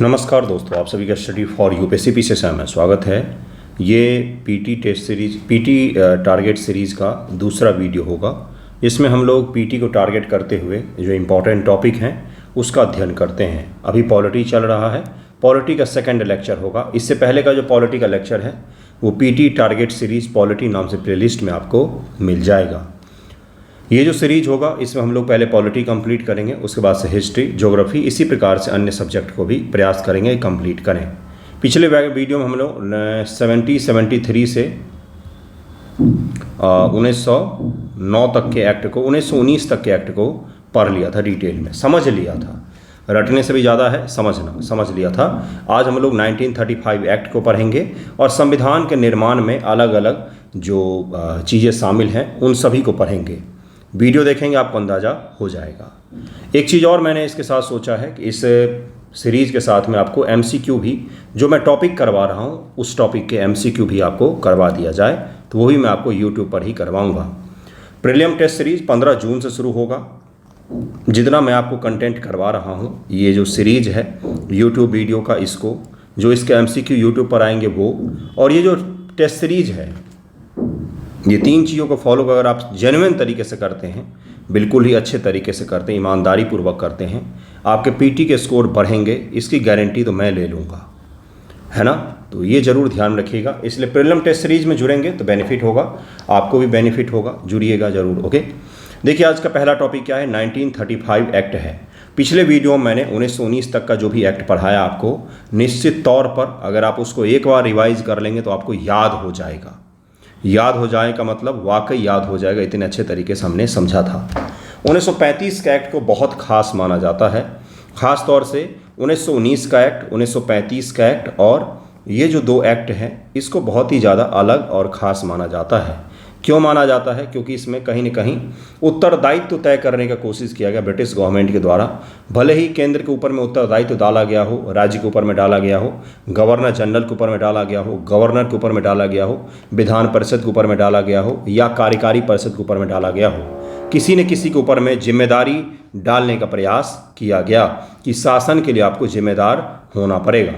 नमस्कार दोस्तों, आप सभी का स्टडी फॉर यूपीएससी से में स्वागत है। ये PT test series target series का दूसरा वीडियो होगा। इसमें हम लोग पीटी को टारगेट करते हुए जो इम्पोर्टेंट टॉपिक हैं उसका अध्ययन करते हैं। अभी पॉलिटी चल रहा है, पॉलिटी का सेकंड लेक्चर होगा। इससे पहले का जो पॉलिटी का लेक्चर है वो पीटी टारगेट सीरीज़ पॉलिटी नाम से प्लेलिस्ट में आपको मिल जाएगा। ये जो सीरीज होगा इसमें हम लोग पहले पॉलिटी कंप्लीट करेंगे, उसके बाद से हिस्ट्री, ज्योग्राफी, इसी प्रकार से अन्य सब्जेक्ट को भी प्रयास करेंगे कंप्लीट करें। पिछले वीडियो में हम लोग 73 से 1909 तक के एक्ट को 1919 तक के एक्ट को पढ़ लिया था, डिटेल में समझ लिया था। रटने से भी ज़्यादा है समझ लिया था। आज हम लोग 1935 एक्ट को पढ़ेंगे और संविधान के निर्माण में अलग अलग जो चीज़ें शामिल हैं उन सभी को पढ़ेंगे। वीडियो देखेंगे आपको अंदाज़ा हो जाएगा। एक चीज़ और मैंने इसके साथ सोचा है कि इस सीरीज़ के साथ में आपको एमसीक्यू भी, जो मैं टॉपिक करवा रहा हूँ उस टॉपिक के एमसीक्यू भी आपको करवा दिया जाए, तो वही मैं आपको यूट्यूब पर ही करवाऊँगा। प्रीलिम टेस्ट सीरीज़ 15 जून से शुरू होगा। जितना मैं आपको कंटेंट करवा रहा हूँ, ये जो सीरीज़ है यूट्यूब वीडियो का, इसको जो इसके एमसीक्यू यूट्यूब पर आएंगे वो, और ये जो टेस्ट सीरीज़ है, ये तीन चीज़ों को फॉलो अगर आप जेन्युइन तरीके से करते हैं, बिल्कुल ही अच्छे तरीके से करते हैं, ईमानदारी पूर्वक करते हैं, आपके पीटी के स्कोर बढ़ेंगे, इसकी गारंटी तो मैं ले लूँगा, है ना। तो ये ज़रूर ध्यान रखिएगा। इसलिए प्रीलिम टेस्ट सीरीज में जुड़ेंगे तो बेनिफिट होगा, आपको भी बेनिफिट होगा, जुड़िएगा ज़रूर। ओके, देखिए आज का पहला टॉपिक क्या है, 1935 एक्ट है। पिछले वीडियो में मैंने 1919 तक का जो भी एक्ट पढ़ाया आपको, निश्चित तौर पर अगर आप उसको एक बार रिवाइज कर लेंगे तो आपको याद हो जाएगा। याद हो जाए का मतलब वाकई याद हो जाएगा, इतने अच्छे तरीके से हमने समझा था। 1935 का एक्ट को बहुत खास माना जाता है, ख़ास तौर से 1919 का एक्ट, 1935 का एक्ट, और ये जो दो एक्ट हैं इसको बहुत ही ज़्यादा अलग और ख़ास माना जाता है। क्यों माना जाता है? क्योंकि इसमें कहीं न कहीं उत्तरदायित्व तय करने का कोशिश किया गया ब्रिटिश गवर्नमेंट के द्वारा। भले ही केंद्र के ऊपर में उत्तरदायित्व डाला गया हो, राज्य के ऊपर में डाला गया हो, गवर्नर जनरल के ऊपर में डाला गया हो, गवर्नर के ऊपर में डाला गया हो, विधान परिषद के ऊपर में डाला गया हो, या कार्यकारी परिषद के ऊपर में डाला गया हो, किसी न किसी के ऊपर में जिम्मेदारी डालने का प्रयास किया गया कि शासन के लिए आपको जिम्मेदार होना पड़ेगा।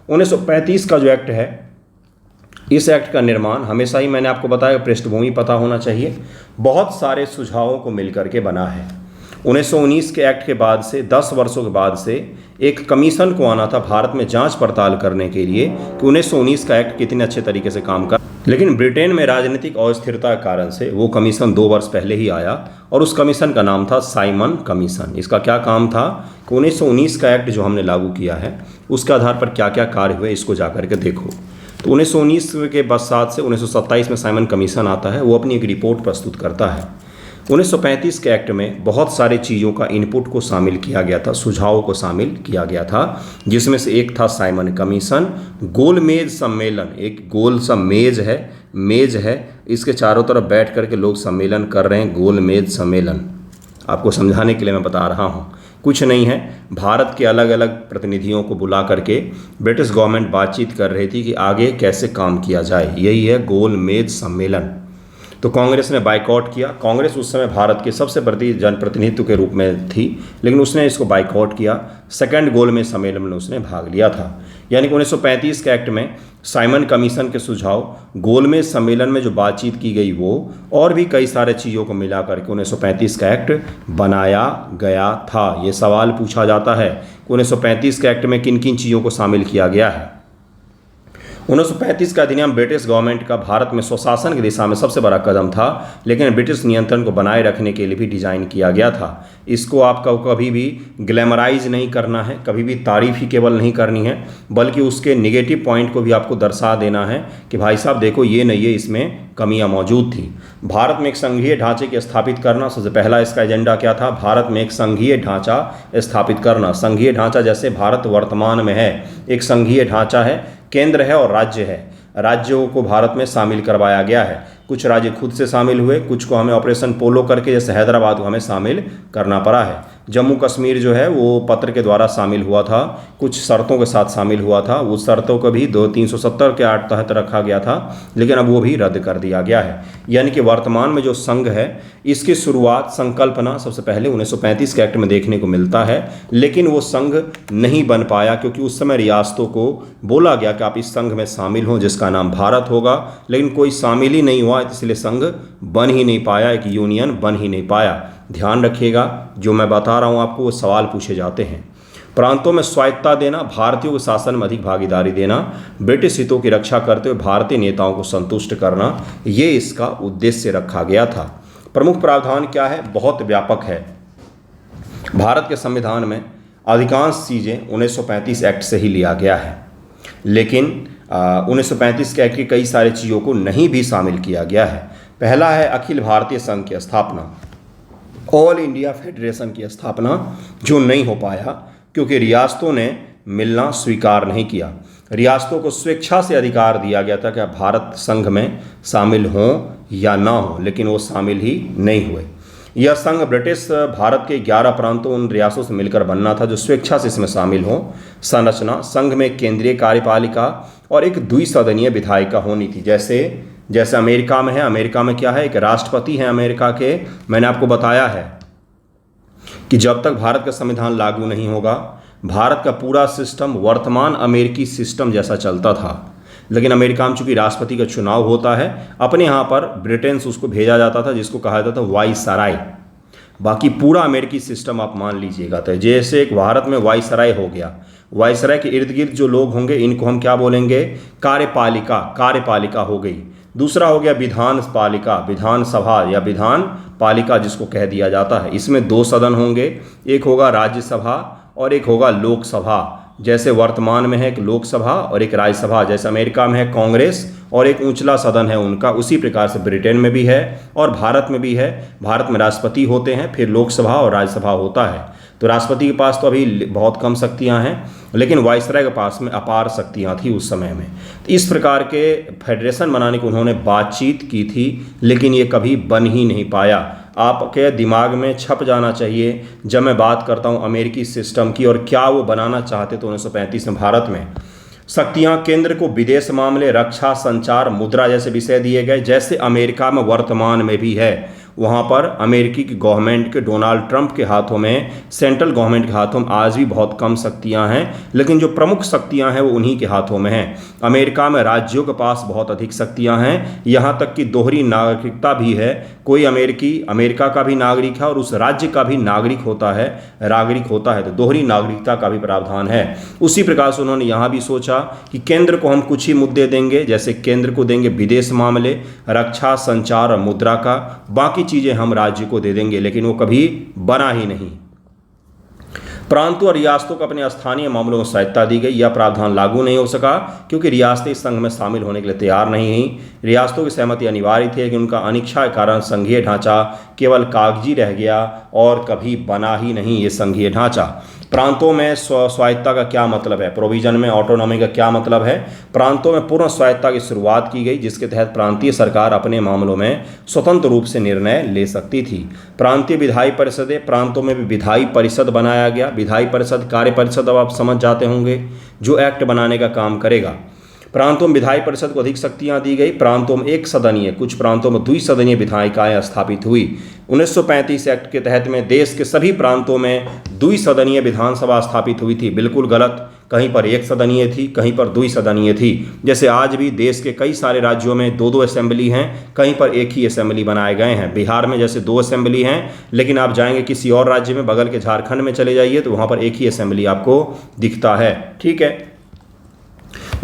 1935 का जो एक्ट है, इस एक्ट का निर्माण हमेशा ही मैंने आपको बताया, पृष्ठभूमि पता होना चाहिए, बहुत सारे सुझावों को मिलकर के बना है। 1919 के एक्ट के बाद से 10 वर्षों के बाद से एक कमीशन को आना था भारत में जांच पड़ताल करने के लिए कि 1919 का एक्ट कितने अच्छे तरीके से काम कर, लेकिन ब्रिटेन में राजनीतिक अस्थिरता के कारण से वो कमीशन 2 वर्ष पहले ही आया, और उस कमीशन का नाम था साइमन कमीशन। इसका क्या काम था कि 1919 का एक्ट जो हमने लागू किया है उसके आधार पर क्या क्या कार्य हुए इसको जाकर के देखो। तो 1919 के पश्चात से 1927 में साइमन कमीशन आता है, वो अपनी एक रिपोर्ट प्रस्तुत करता है। 1935 के एक्ट में बहुत सारे चीज़ों का इनपुट को शामिल किया गया था, सुझावों को शामिल किया गया था, जिसमें से एक था साइमन कमीशन। गोलमेज सम्मेलन, एक गोल सा मेज है, इसके चारों तरफ बैठ करके लोग सम्मेलन कर रहे हैं, गोलमेज सम्मेलन। आपको समझाने के लिए मैं बता रहा हूँ, कुछ नहीं है, भारत के अलग अलग प्रतिनिधियों को बुला करके ब्रिटिश गवर्नमेंट बातचीत कर रही थी कि आगे कैसे काम किया जाए, यही है गोलमेज सम्मेलन। तो कांग्रेस ने बाइकआउट किया। कांग्रेस उस समय भारत के सबसे बड़ी जनप्रतिनिधित्व के रूप में थी, लेकिन उसने इसको बाइकआउट किया। सेकंड गोलमेज सम्मेलन में उसने भाग लिया था। यानी कि 1935 के एक्ट में साइमन कमीशन के सुझाव, गोलमेज सम्मेलन में जो बातचीत की गई वो, और भी कई सारे चीज़ों को मिला करके 1935 का एक्ट बनाया गया था। ये सवाल पूछा जाता है कि 1935 के एक्ट में किन किन चीज़ों को शामिल किया गया है। 1935 का अधिनियम ब्रिटिश गवर्नमेंट का भारत में स्वशासन की दिशा में सबसे बड़ा कदम था, लेकिन ब्रिटिश नियंत्रण को बनाए रखने के लिए भी डिज़ाइन किया गया था। इसको आपको कभी भी ग्लैमराइज नहीं करना है, कभी भी तारीफ ही केवल नहीं करनी है, बल्कि उसके नेगेटिव पॉइंट को भी आपको दर्शा देना है कि भाई साहब देखो ये नहीं है, इसमें कमियां मौजूद थी। भारत में एक संघीय ढांचे की स्थापित करना, सबसे पहला इसका एजेंडा क्या था? भारत में एक संघीय ढांचा स्थापित करना। संघीय ढांचा जैसे भारत वर्तमान में है, एक संघीय ढांचा है, केंद्र है और राज्य है। राज्यों को भारत में शामिल करवाया गया है। कुछ राज्य खुद से शामिल हुए, कुछ को हमें ऑपरेशन पोलो करके, जैसे हैदराबाद को हमें शामिल करना पड़ा है। जम्मू कश्मीर जो है वो पत्र के द्वारा शामिल हुआ था, कुछ शर्तों के साथ शामिल हुआ था। उस शर्तों को भी 370 के तहत रखा गया था, लेकिन अब वो भी रद्द कर दिया गया है। यानी कि वर्तमान में जो संघ है इसकी शुरुआत, संकल्पना सबसे पहले 1935 के एक्ट में देखने को मिलता है, लेकिन वो संघ नहीं बन पाया क्योंकि उस समय रियासतों को बोला गया कि आप इस संघ में शामिल हों जिसका नाम भारत होगा, लेकिन कोई शामिल ही नहीं हुआ, इसलिए संघ बन ही नहीं पाया, एक यूनियन बन ही नहीं पाया। ध्यान रखिएगा, जो मैं बता रहा हूँ आपको वो सवाल पूछे जाते हैं। प्रांतों में स्वायत्तता देना, भारतीयों के शासन में अधिक भागीदारी देना, ब्रिटिश हितों की रक्षा करते हुए भारतीय नेताओं को संतुष्ट करना, ये इसका उद्देश्य रखा गया था। प्रमुख प्रावधान क्या है? बहुत व्यापक है। भारत के संविधान में अधिकांश चीज़ें 1935 एक्ट से ही लिया गया है, लेकिन 1935 के एक्ट की कई सारी चीज़ों को नहीं भी शामिल किया गया है। पहला है अखिल भारतीय संघ की स्थापना, ऑल इंडिया फेडरेशन की स्थापना, जो नहीं हो पाया क्योंकि रियासतों ने मिलना स्वीकार नहीं किया। रियासतों को स्वेच्छा से अधिकार दिया गया था कि आप भारत संघ में शामिल हों या ना हों, लेकिन वो शामिल ही नहीं हुए। यह संघ ब्रिटिश भारत के 11 प्रांतों उन रियासतों से मिलकर बनना था जो स्वेच्छा से इसमें शामिल हों। संरचना, संघ में केंद्रीय कार्यपालिका और एक द्विसदनीय विधायिका होनी थी। जैसे अमेरिका में है, अमेरिका में क्या है, एक राष्ट्रपति है अमेरिका के। मैंने आपको बताया है कि जब तक भारत का संविधान लागू नहीं होगा भारत का पूरा सिस्टम वर्तमान अमेरिकी सिस्टम जैसा चलता था, लेकिन अमेरिका में चूंकि राष्ट्रपति का चुनाव होता है, अपने यहाँ पर ब्रिटेन से उसको भेजा जाता था जिसको कहा जाता था वाइसराय। बाकी पूरा अमेरिकी सिस्टम आप मान लीजिएगा। तो जैसे एक भारत में वाइसराय हो गया, वाइसराय के इर्द गिर्द जो लोग होंगे इनको हम क्या बोलेंगे? कार्यपालिका हो गई। दूसरा हो गया विधान पालिका, विधानसभा या विधान पालिका जिसको कह दिया जाता है। इसमें 2 सदन होंगे, एक होगा राज्यसभा और एक होगा लोकसभा। जैसे वर्तमान में है एक लोकसभा और एक राज्यसभा, जैसे अमेरिका में है कांग्रेस और एक ऊंचला सदन है उनका, उसी प्रकार से ब्रिटेन में भी है और भारत में भी है। भारत में राष्ट्रपति होते हैं, फिर लोकसभा और राज्यसभा होता है। तो राष्ट्रपति के पास तो अभी बहुत कम शक्तियां हैं, लेकिन वाइसराय के पास में अपार शक्तियां थी उस समय में। तो इस प्रकार के फेडरेशन बनाने को उन्होंने बातचीत की थी, लेकिन ये कभी बन ही नहीं पाया। आपके दिमाग में छप जाना चाहिए जब मैं बात करता हूँ अमेरिकी सिस्टम की और क्या वो बनाना चाहते थे 1935 में भारत में। शक्तियाँ केंद्र को विदेश मामले, रक्षा, संचार, मुद्रा जैसे विषय दिए गए। जैसे अमेरिका में वर्तमान में भी है, वहाँ पर अमेरिकी की गवर्नमेंट के, डोनाल्ड ट्रंप के हाथों में, सेंट्रल गवर्नमेंट के हाथों में आज भी बहुत कम शक्तियाँ हैं, लेकिन जो प्रमुख शक्तियाँ हैं वो उन्हीं के हाथों में हैं। अमेरिका में राज्यों के पास बहुत अधिक शक्तियाँ हैं, यहाँ तक कि दोहरी नागरिकता भी है। कोई अमेरिका का भी नागरिक है और उस राज्य का भी नागरिक होता है, तो दोहरी नागरिकता का भी प्रावधान है। उसी प्रकार से उन्होंने यहाँ भी सोचा कि केंद्र को हम कुछ ही मुद्दे देंगे, जैसे केंद्र को देंगे विदेश मामले, रक्षा, संचार और मुद्रा का, बाकी चीजें हम राज्य को दे देंगे, लेकिन वो कभी बना ही नहीं। प्रांतों और रियासतों को अपने स्थानीय मामलों में स्वायत्तता दी गई। यह प्रावधान लागू नहीं हो सका क्योंकि रियासतें इस संघ में शामिल होने के लिए तैयार नहीं हुई। रियासतों की सहमति अनिवार्य थी, लेकिन उनका अनिच्छा के कारण संघीय ढांचा केवल कागजी रह गया और कभी बना ही नहीं ये संघीय ढांचा। प्रांतों में स्वायत्तता का क्या मतलब है? प्रोविजन में ऑटोनॉमी का क्या मतलब है? प्रांतों में पूर्ण स्वायत्तता की शुरुआत की गई, जिसके तहत प्रांतीय सरकार अपने मामलों में स्वतंत्र रूप से निर्णय ले सकती थी। प्रांतीय विधायी परिषदें, प्रांतों में भी विधायी परिषद बनाया गया। विधायी परिषद, कार्य परिषद अब आप समझ जाते होंगे, जो एक्ट बनाने का काम करेगा। प्रांतों में विधायी परिषद को अधिक शक्तियां दी गई। प्रांतों में एक सदनीय, कुछ प्रांतों में द्विसदनीय विधायिकाएं स्थापित हुई। 1935 एक्ट के तहत में देश के सभी प्रांतों में द्विसदनीय विधानसभा स्थापित हुई थी। बिल्कुल गलत, कहीं पर एक सदनीय थी, कहीं पर द्विसदनीय थी। जैसे आज भी देश के कई सारे राज्यों में 2-2 असेंबली हैं, कहीं पर एक ही असेंबली बनाए गए हैं। बिहार में जैसे 2 असेंबली हैं, लेकिन आप जाएंगे किसी और राज्य में, बगल के झारखंड में चले जाइए तो वहाँ पर एक ही असेंबली आपको दिखता है। ठीक है,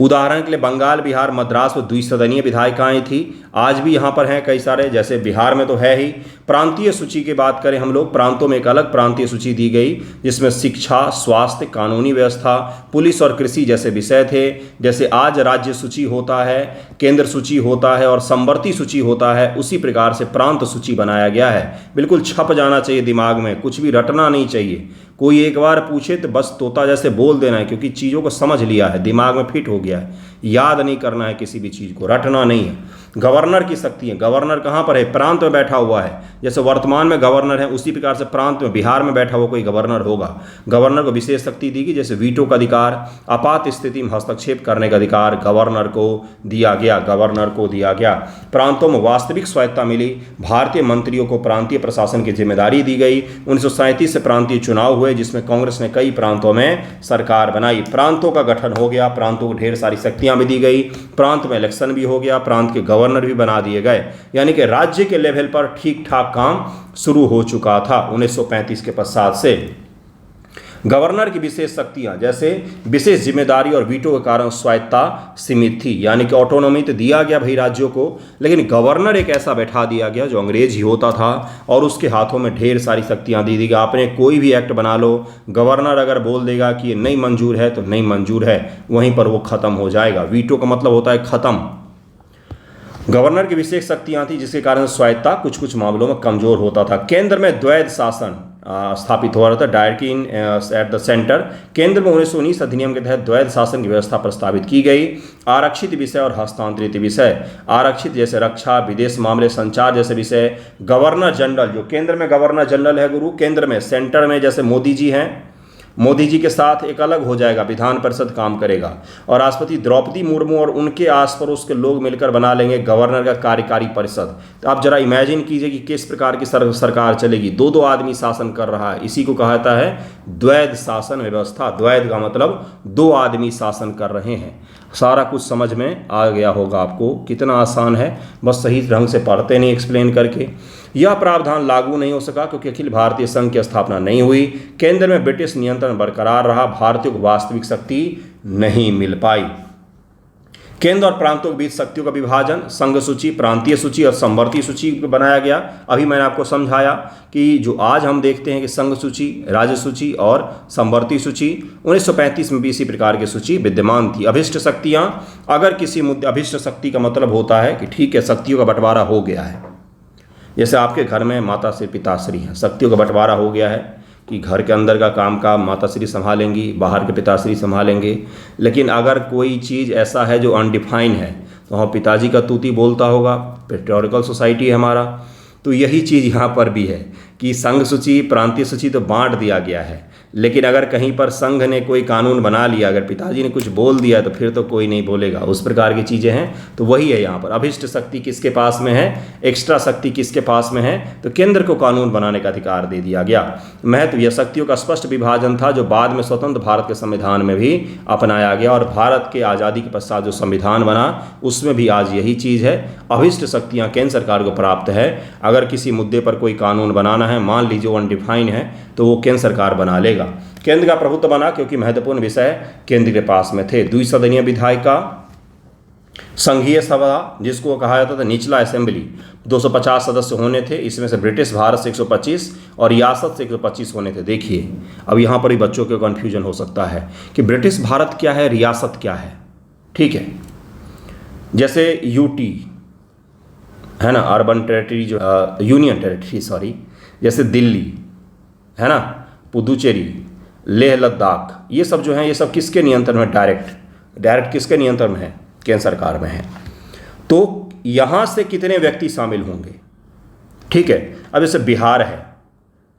उदाहरण के लिए बंगाल, बिहार, मद्रास में द्विसदनीय विधायिकाएं थी। आज भी यहाँ पर हैं कई सारे, जैसे बिहार में तो है ही। प्रांतीय सूची की बात करें हम लोग, प्रांतों में एक अलग प्रांतीय सूची दी गई जिसमें शिक्षा, स्वास्थ्य, कानूनी व्यवस्था, पुलिस और कृषि जैसे विषय थे। जैसे आज राज्य सूची होता है, केंद्र सूची होता है और संवर्ती सूची होता है, उसी प्रकार से प्रांत सूची बनाया गया है। बिल्कुल छप जाना चाहिए दिमाग में, कुछ भी रटना नहीं चाहिए। कोई एक बार पूछे तो बस तोता जैसे बोल देना है, क्योंकि चीज़ों को समझ लिया है, दिमाग में फिट हो गया है। याद नहीं करना है किसी भी चीज़ को, रटना नहीं है। गवर्नर की शक्ति है, गवर्नर कहाँ पर है, प्रांत में बैठा हुआ है। जैसे वर्तमान में गवर्नर है उसी प्रकार से प्रांत में बिहार में बैठा हुआ कोई गवर्नर होगा। गवर्नर को विशेष शक्ति दी गई, जैसे वीटो का अधिकार, आपात स्थिति में हस्तक्षेप करने का अधिकार गवर्नर को दिया गया, गवर्नर को दिया गया। प्रांतों में वास्तविक स्वायत्ता मिली, भारतीय मंत्रियों को प्रांतीय प्रशासन की जिम्मेदारी दी गई। 1937 से प्रांतीय चुनाव हुए जिसमें कांग्रेस ने कई प्रांतों में सरकार बनाई। प्रांतों का गठन हो गया, प्रांतों को ढेर सारी शक्तियां भी दी गई, प्रांत में इलेक्शन भी हो गया, प्रांत के गवर्नर भी बना दिए गए, यानी कि राज्य के लेवल पर ठीक ठाक काम शुरू हो चुका था 1935 के पश्चात से। गवर्नर की विशेष शक्तियां जैसे विशेष जिम्मेदारी और वीटो के कारण स्वायत्ता सीमित थी, यानी कि ऑटोनॉमी तो दिया गया भाई राज्यों को, लेकिन गवर्नर एक ऐसा बैठा दिया गया जो अंग्रेज ही होता था और उसके हाथों में ढेर सारी शक्तियां दी गई। आपने कोई भी एक्ट बना लो, गवर्नर अगर बोल देगा कि ये नहीं मंजूर है तो नहीं मंजूर है, वहीं पर वो खत्म हो जाएगा। वीटो का मतलब होता है खत्म। गवर्नर की विशेष शक्तियां थी जिसके कारण स्वायत्ता कुछ कुछ मामलों में कमजोर होता था। केंद्र में द्वैध शासन स्थापित हो रहा था, डायरेक्टली एट द सेंटर। केंद्र में 1919 अधिनियम के तहत द्वैध शासन की व्यवस्था प्रस्तावित की गई। आरक्षित विषय और हस्तांतरित विषय, आरक्षित जैसे रक्षा, विदेश मामले, संचार जैसे विषय गवर्नर जनरल, जो केंद्र में गवर्नर जनरल है गुरु, केंद्र में सेंटर में जैसे मोदी जी हैं, मोदी जी के साथ एक अलग हो जाएगा, विधान परिषद काम करेगा और राष्ट्रपति द्रौपदी मुर्मू और उनके आस पड़ोस के लोग मिलकर बना लेंगे गवर्नर का कार्यकारी परिषद। तो आप जरा इमेजिन कीजिए कि किस प्रकार की सरकार चलेगी, दो दो आदमी शासन कर रहा है, इसी को कहा जाता है द्वैध शासन व्यवस्था। द्वैध का मतलब दो आदमी शासन कर रहे हैं। सारा कुछ समझ में आ गया होगा आपको, कितना आसान है, बस सही ढंग से पढ़ते नहीं एक्सप्लेन करके। यह प्रावधान लागू नहीं हो सका क्योंकि अखिल भारतीय संघ की स्थापना नहीं हुई। केंद्र में ब्रिटिश नियंत्रण बरकरार रहा, भारतीयों को वास्तविक शक्ति नहीं मिल पाई। केंद्र और प्रांतों के बीच शक्तियों का विभाजन, संघ सूची, प्रांतीय सूची और संवर्ती सूची बनाया गया। अभी मैंने आपको समझाया कि जो आज हम देखते हैं कि संघ सूची, राज्य सूची और संवर्ती सूची, 1935 में भी इसी प्रकार की सूची विद्यमान थी। अभिष्ट शक्तियां, अगर किसी मुद्दे, अभिष्ट शक्ति का मतलब होता है कि ठीक है शक्तियों का बंटवारा हो गया है, जैसे आपके घर में माता श्री पिताश्री हैं, शक्तियों का बंटवारा हो गया है कि घर के अंदर का काम माताश्री संभालेंगी, बाहर के पिताश्री संभालेंगे। लेकिन अगर कोई चीज़ ऐसा है जो अनडिफाइन है तो हम पिताजी का तूती बोलता होगा, पेट्रियार्कल सोसाइटी है हमारा। तो यही चीज़ यहाँ पर भी है कि संघ सूची, प्रांतीय सूची तो बांट दिया गया है, लेकिन अगर कहीं पर संघ ने कोई कानून बना लिया, अगर पिताजी ने कुछ बोल दिया तो फिर तो कोई नहीं बोलेगा, उस प्रकार की चीज़ें हैं। तो वही है यहाँ पर, अभिष्ट शक्ति किसके पास में है, एक्स्ट्रा शक्ति किसके पास में है, तो केंद्र को कानून बनाने का अधिकार दे दिया गया। महत्व, यह शक्तियों का स्पष्ट विभाजन था जो बाद में स्वतंत्र भारत के संविधान में भी अपनाया गया और भारत के आज़ादी के पश्चात जो संविधान बना उसमें भी आज यही चीज़ है। अभिष्ट शक्तियाँ केंद्र सरकार को प्राप्त है। अगर किसी मुद्दे पर कोई कानून बनाना है, मान लीजिए वो अनडिफाइन है, तो वो केंद्र सरकार बना लेगा। केंद्र का प्रभुत्व बना क्योंकि महत्वपूर्ण विषय केंद्र के पास में थे। द्विसदनीय विधायिका, संघीय सभा जिसको कहा जाता था निचला असेंबली, 250 सदस्य होने थे, इसमें से ब्रिटिश भारत से 125 और रियासत से 125 होने थे। देखिए अब यहाँ पर ही बच्चों को कन्फ्यूजन हो सकता है कि ब्रिटिश भारत क्या है, रियासत क्या है। ठीक है, जैसे यूटी है ना, अर्बन टेरिटरी, जो यूनियन टेरिटरी सॉरी, जैसे दिल्ली है ना, पुदुचेरी, लेह लद्दाख, ये सब जो हैं ये सब किसके नियंत्रण में, डायरेक्ट किसके नियंत्रण में है, केंद्र सरकार में है। तो यहाँ से कितने व्यक्ति शामिल होंगे, ठीक है। अब जैसे बिहार है,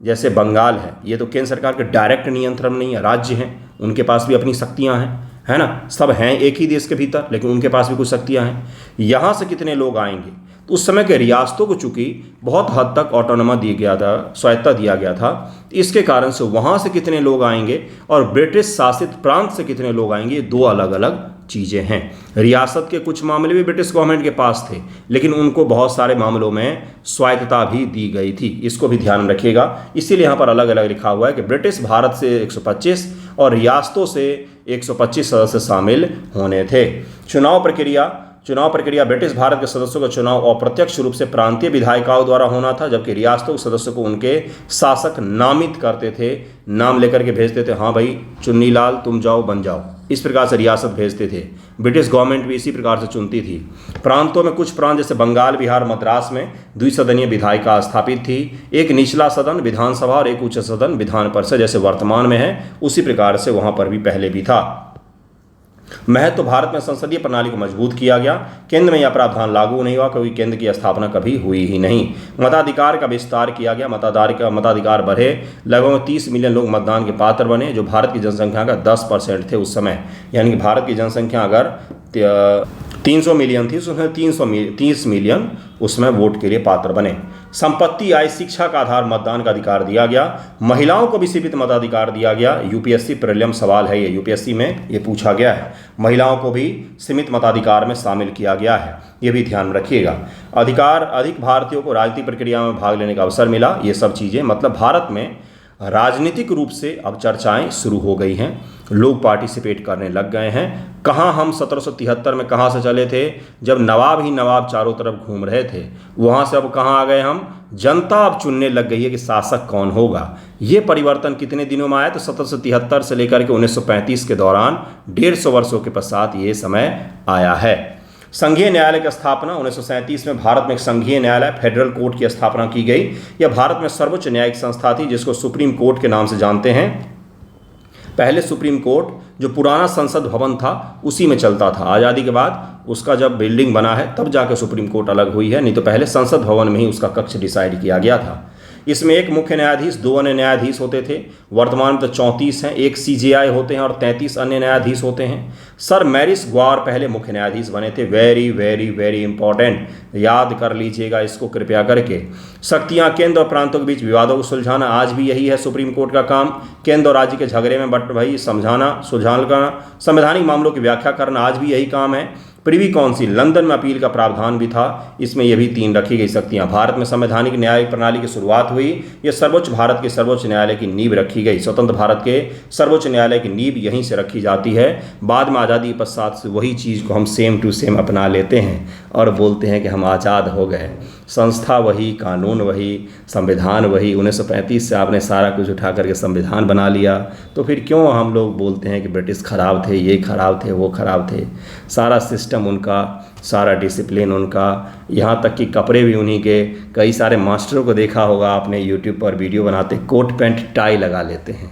जैसे बंगाल है, ये तो केंद्र सरकार के डायरेक्ट नियंत्रण नहीं है, राज्य हैं, उनके पास भी अपनी शक्तियाँ हैं, है ना, सब हैं एक ही देश के भीतर, लेकिन उनके पास भी कुछ शक्तियाँ हैं। यहाँ से कितने लोग आएंगे, तो उस समय के रियासतों को चूँकि बहुत हद तक ऑटोनोमा दिया गया था, स्वायत्ता दिया गया था, इसके कारण से वहाँ से कितने लोग आएंगे और ब्रिटिश शासित प्रांत से कितने लोग आएंगे, ये दो अलग अलग चीज़ें हैं। रियासत के कुछ मामले भी ब्रिटिश गवर्नमेंट के पास थे, लेकिन उनको बहुत सारे मामलों में स्वायत्तता भी दी गई थी, इसको भी ध्यान रखिएगा। इसीलिए यहाँ पर अलग अलग लिखा हुआ है कि ब्रिटिश भारत से 125 और रियासतों से 125 सदस्य शामिल होने थे। चुनाव प्रक्रिया ब्रिटिश भारत के सदस्यों का चुनाव अप्रत्यक्ष रूप से प्रांतीय विधायिकाओं द्वारा होना था, जबकि रियासतों के सदस्यों को उनके शासक नामित करते थे, नाम लेकर के भेजते थे, हाँ भाई चुन्नी लाल तुम जाओ बन जाओ, इस प्रकार से रियासत भेजते थे। ब्रिटिश गवर्नमेंट भी इसी प्रकार से चुनती थी। प्रांतों में कुछ प्रांत जैसे बंगाल, बिहार, मद्रास में द्विसदनीय विधायिका स्थापित थी, एक निचला सदन विधानसभा और एक उच्च सदन विधान परिषद, जैसे वर्तमान में है उसी प्रकार से वहाँ पर भी पहले भी था। महत्व भारत में संसदीय प्रणाली को मजबूत किया गया। केंद्र में यह प्रावधान लागू नहीं हुआ क्योंकि केंद्र की स्थापना कभी हुई ही नहीं। मताधिकार का विस्तार किया गया, मताधिकार बढ़े, लगभग 30 मिलियन लोग मतदान के पात्र बने, जो भारत की जनसंख्या का 10% थे उस समय। यानी कि भारत की जनसंख्या अगर 300 मिलियन थी, उसमें 330 मिलियन उसमें वोट के लिए पात्र बने। संपत्ति, आय, शिक्षा का आधार मतदान का अधिकार दिया गया। महिलाओं को भी सीमित मताधिकार दिया गया। यूपीएससी प्रीलिम सवाल है, ये यूपीएससी में ये पूछा गया है। महिलाओं को भी सीमित मताधिकार में शामिल किया गया है, ये भी ध्यान रखिएगा। अधिक भारतीयों को राजनीतिक प्रक्रिया में भाग लेने का अवसर मिला। ये सब चीज़ें मतलब भारत में राजनीतिक रूप से अब चर्चाएं शुरू हो गई हैं, लोग पार्टिसिपेट करने लग गए हैं। कहाँ हम 1773 में कहाँ से चले थे, जब नवाब ही नवाब चारों तरफ घूम रहे थे, वहाँ से अब कहाँ आ गए हम, जनता अब चुनने लग गई है कि शासक कौन होगा। ये परिवर्तन कितने दिनों में आया, तो 1773 से लेकर के 1935 के दौरान 150 वर्षों के पश्चात ये समय आया है। संघीय न्यायालय की स्थापना 1937 में भारत में एक संघीय न्यायालय फेडरल कोर्ट की स्थापना की गई। यह भारत में सर्वोच्च न्यायिक संस्था थी, जिसको सुप्रीम कोर्ट के नाम से जानते हैं। पहले सुप्रीम कोर्ट जो पुराना संसद भवन था उसी में चलता था। आज़ादी के बाद उसका जब बिल्डिंग बना है तब जाकर सुप्रीम कोर्ट अलग हुई है, नहीं तो पहले संसद भवन में ही उसका कक्ष डिसाइड किया गया था। इसमें एक मुख्य न्यायाधीश, 2 अन्य न्यायाधीश होते थे। वर्तमान में तो 34 हैं, एक सीजेआई होते हैं और 33 अन्य न्यायाधीश होते हैं। सर मैरिस ग्वार पहले मुख्य न्यायाधीश बने थे। वेरी वेरी वेरी इंपॉर्टेंट, याद कर लीजिएगा इसको कृपया करके। शक्तियां, केंद्र और प्रांतों के बीच विवादों को सुलझाना, आज भी यही है सुप्रीम कोर्ट का काम। केंद्र और राज्य के झगड़े में समझाना, सुलझाना, संवैधानिक मामलों की व्याख्या करना, आज भी यही काम है। प्रिवी काउंसिल, लंदन में अपील का प्रावधान भी था, इसमें यह भी 3 रखी गई शक्तियां। भारत में संवैधानिक न्यायिक प्रणाली की शुरुआत हुई। यह भारत के सर्वोच्च न्यायालय की नींव रखी गई। स्वतंत्र भारत के सर्वोच्च न्यायालय की नींव यहीं से रखी जाती है। बाद में आज़ादी के पश्चात से वही चीज़ को हम सेम टू सेम अपना लेते हैं और बोलते हैं कि हम आज़ाद हो गए। संस्था वही, कानून वही, संविधान वही। 1935 से आपने सारा कुछ उठा करके संविधान बना लिया, तो फिर क्यों हम लोग बोलते हैं कि ब्रिटिश खराब थे, ये खराब थे, वो खराब थे। सारा सिस्टम उनका, सारा डिसिप्लिन उनका, यहाँ तक कि कपड़े भी उन्हीं के। कई सारे मास्टरों को देखा होगा आपने यूट्यूब पर वीडियो बनाते, कोट पैंट टाई लगा लेते हैं,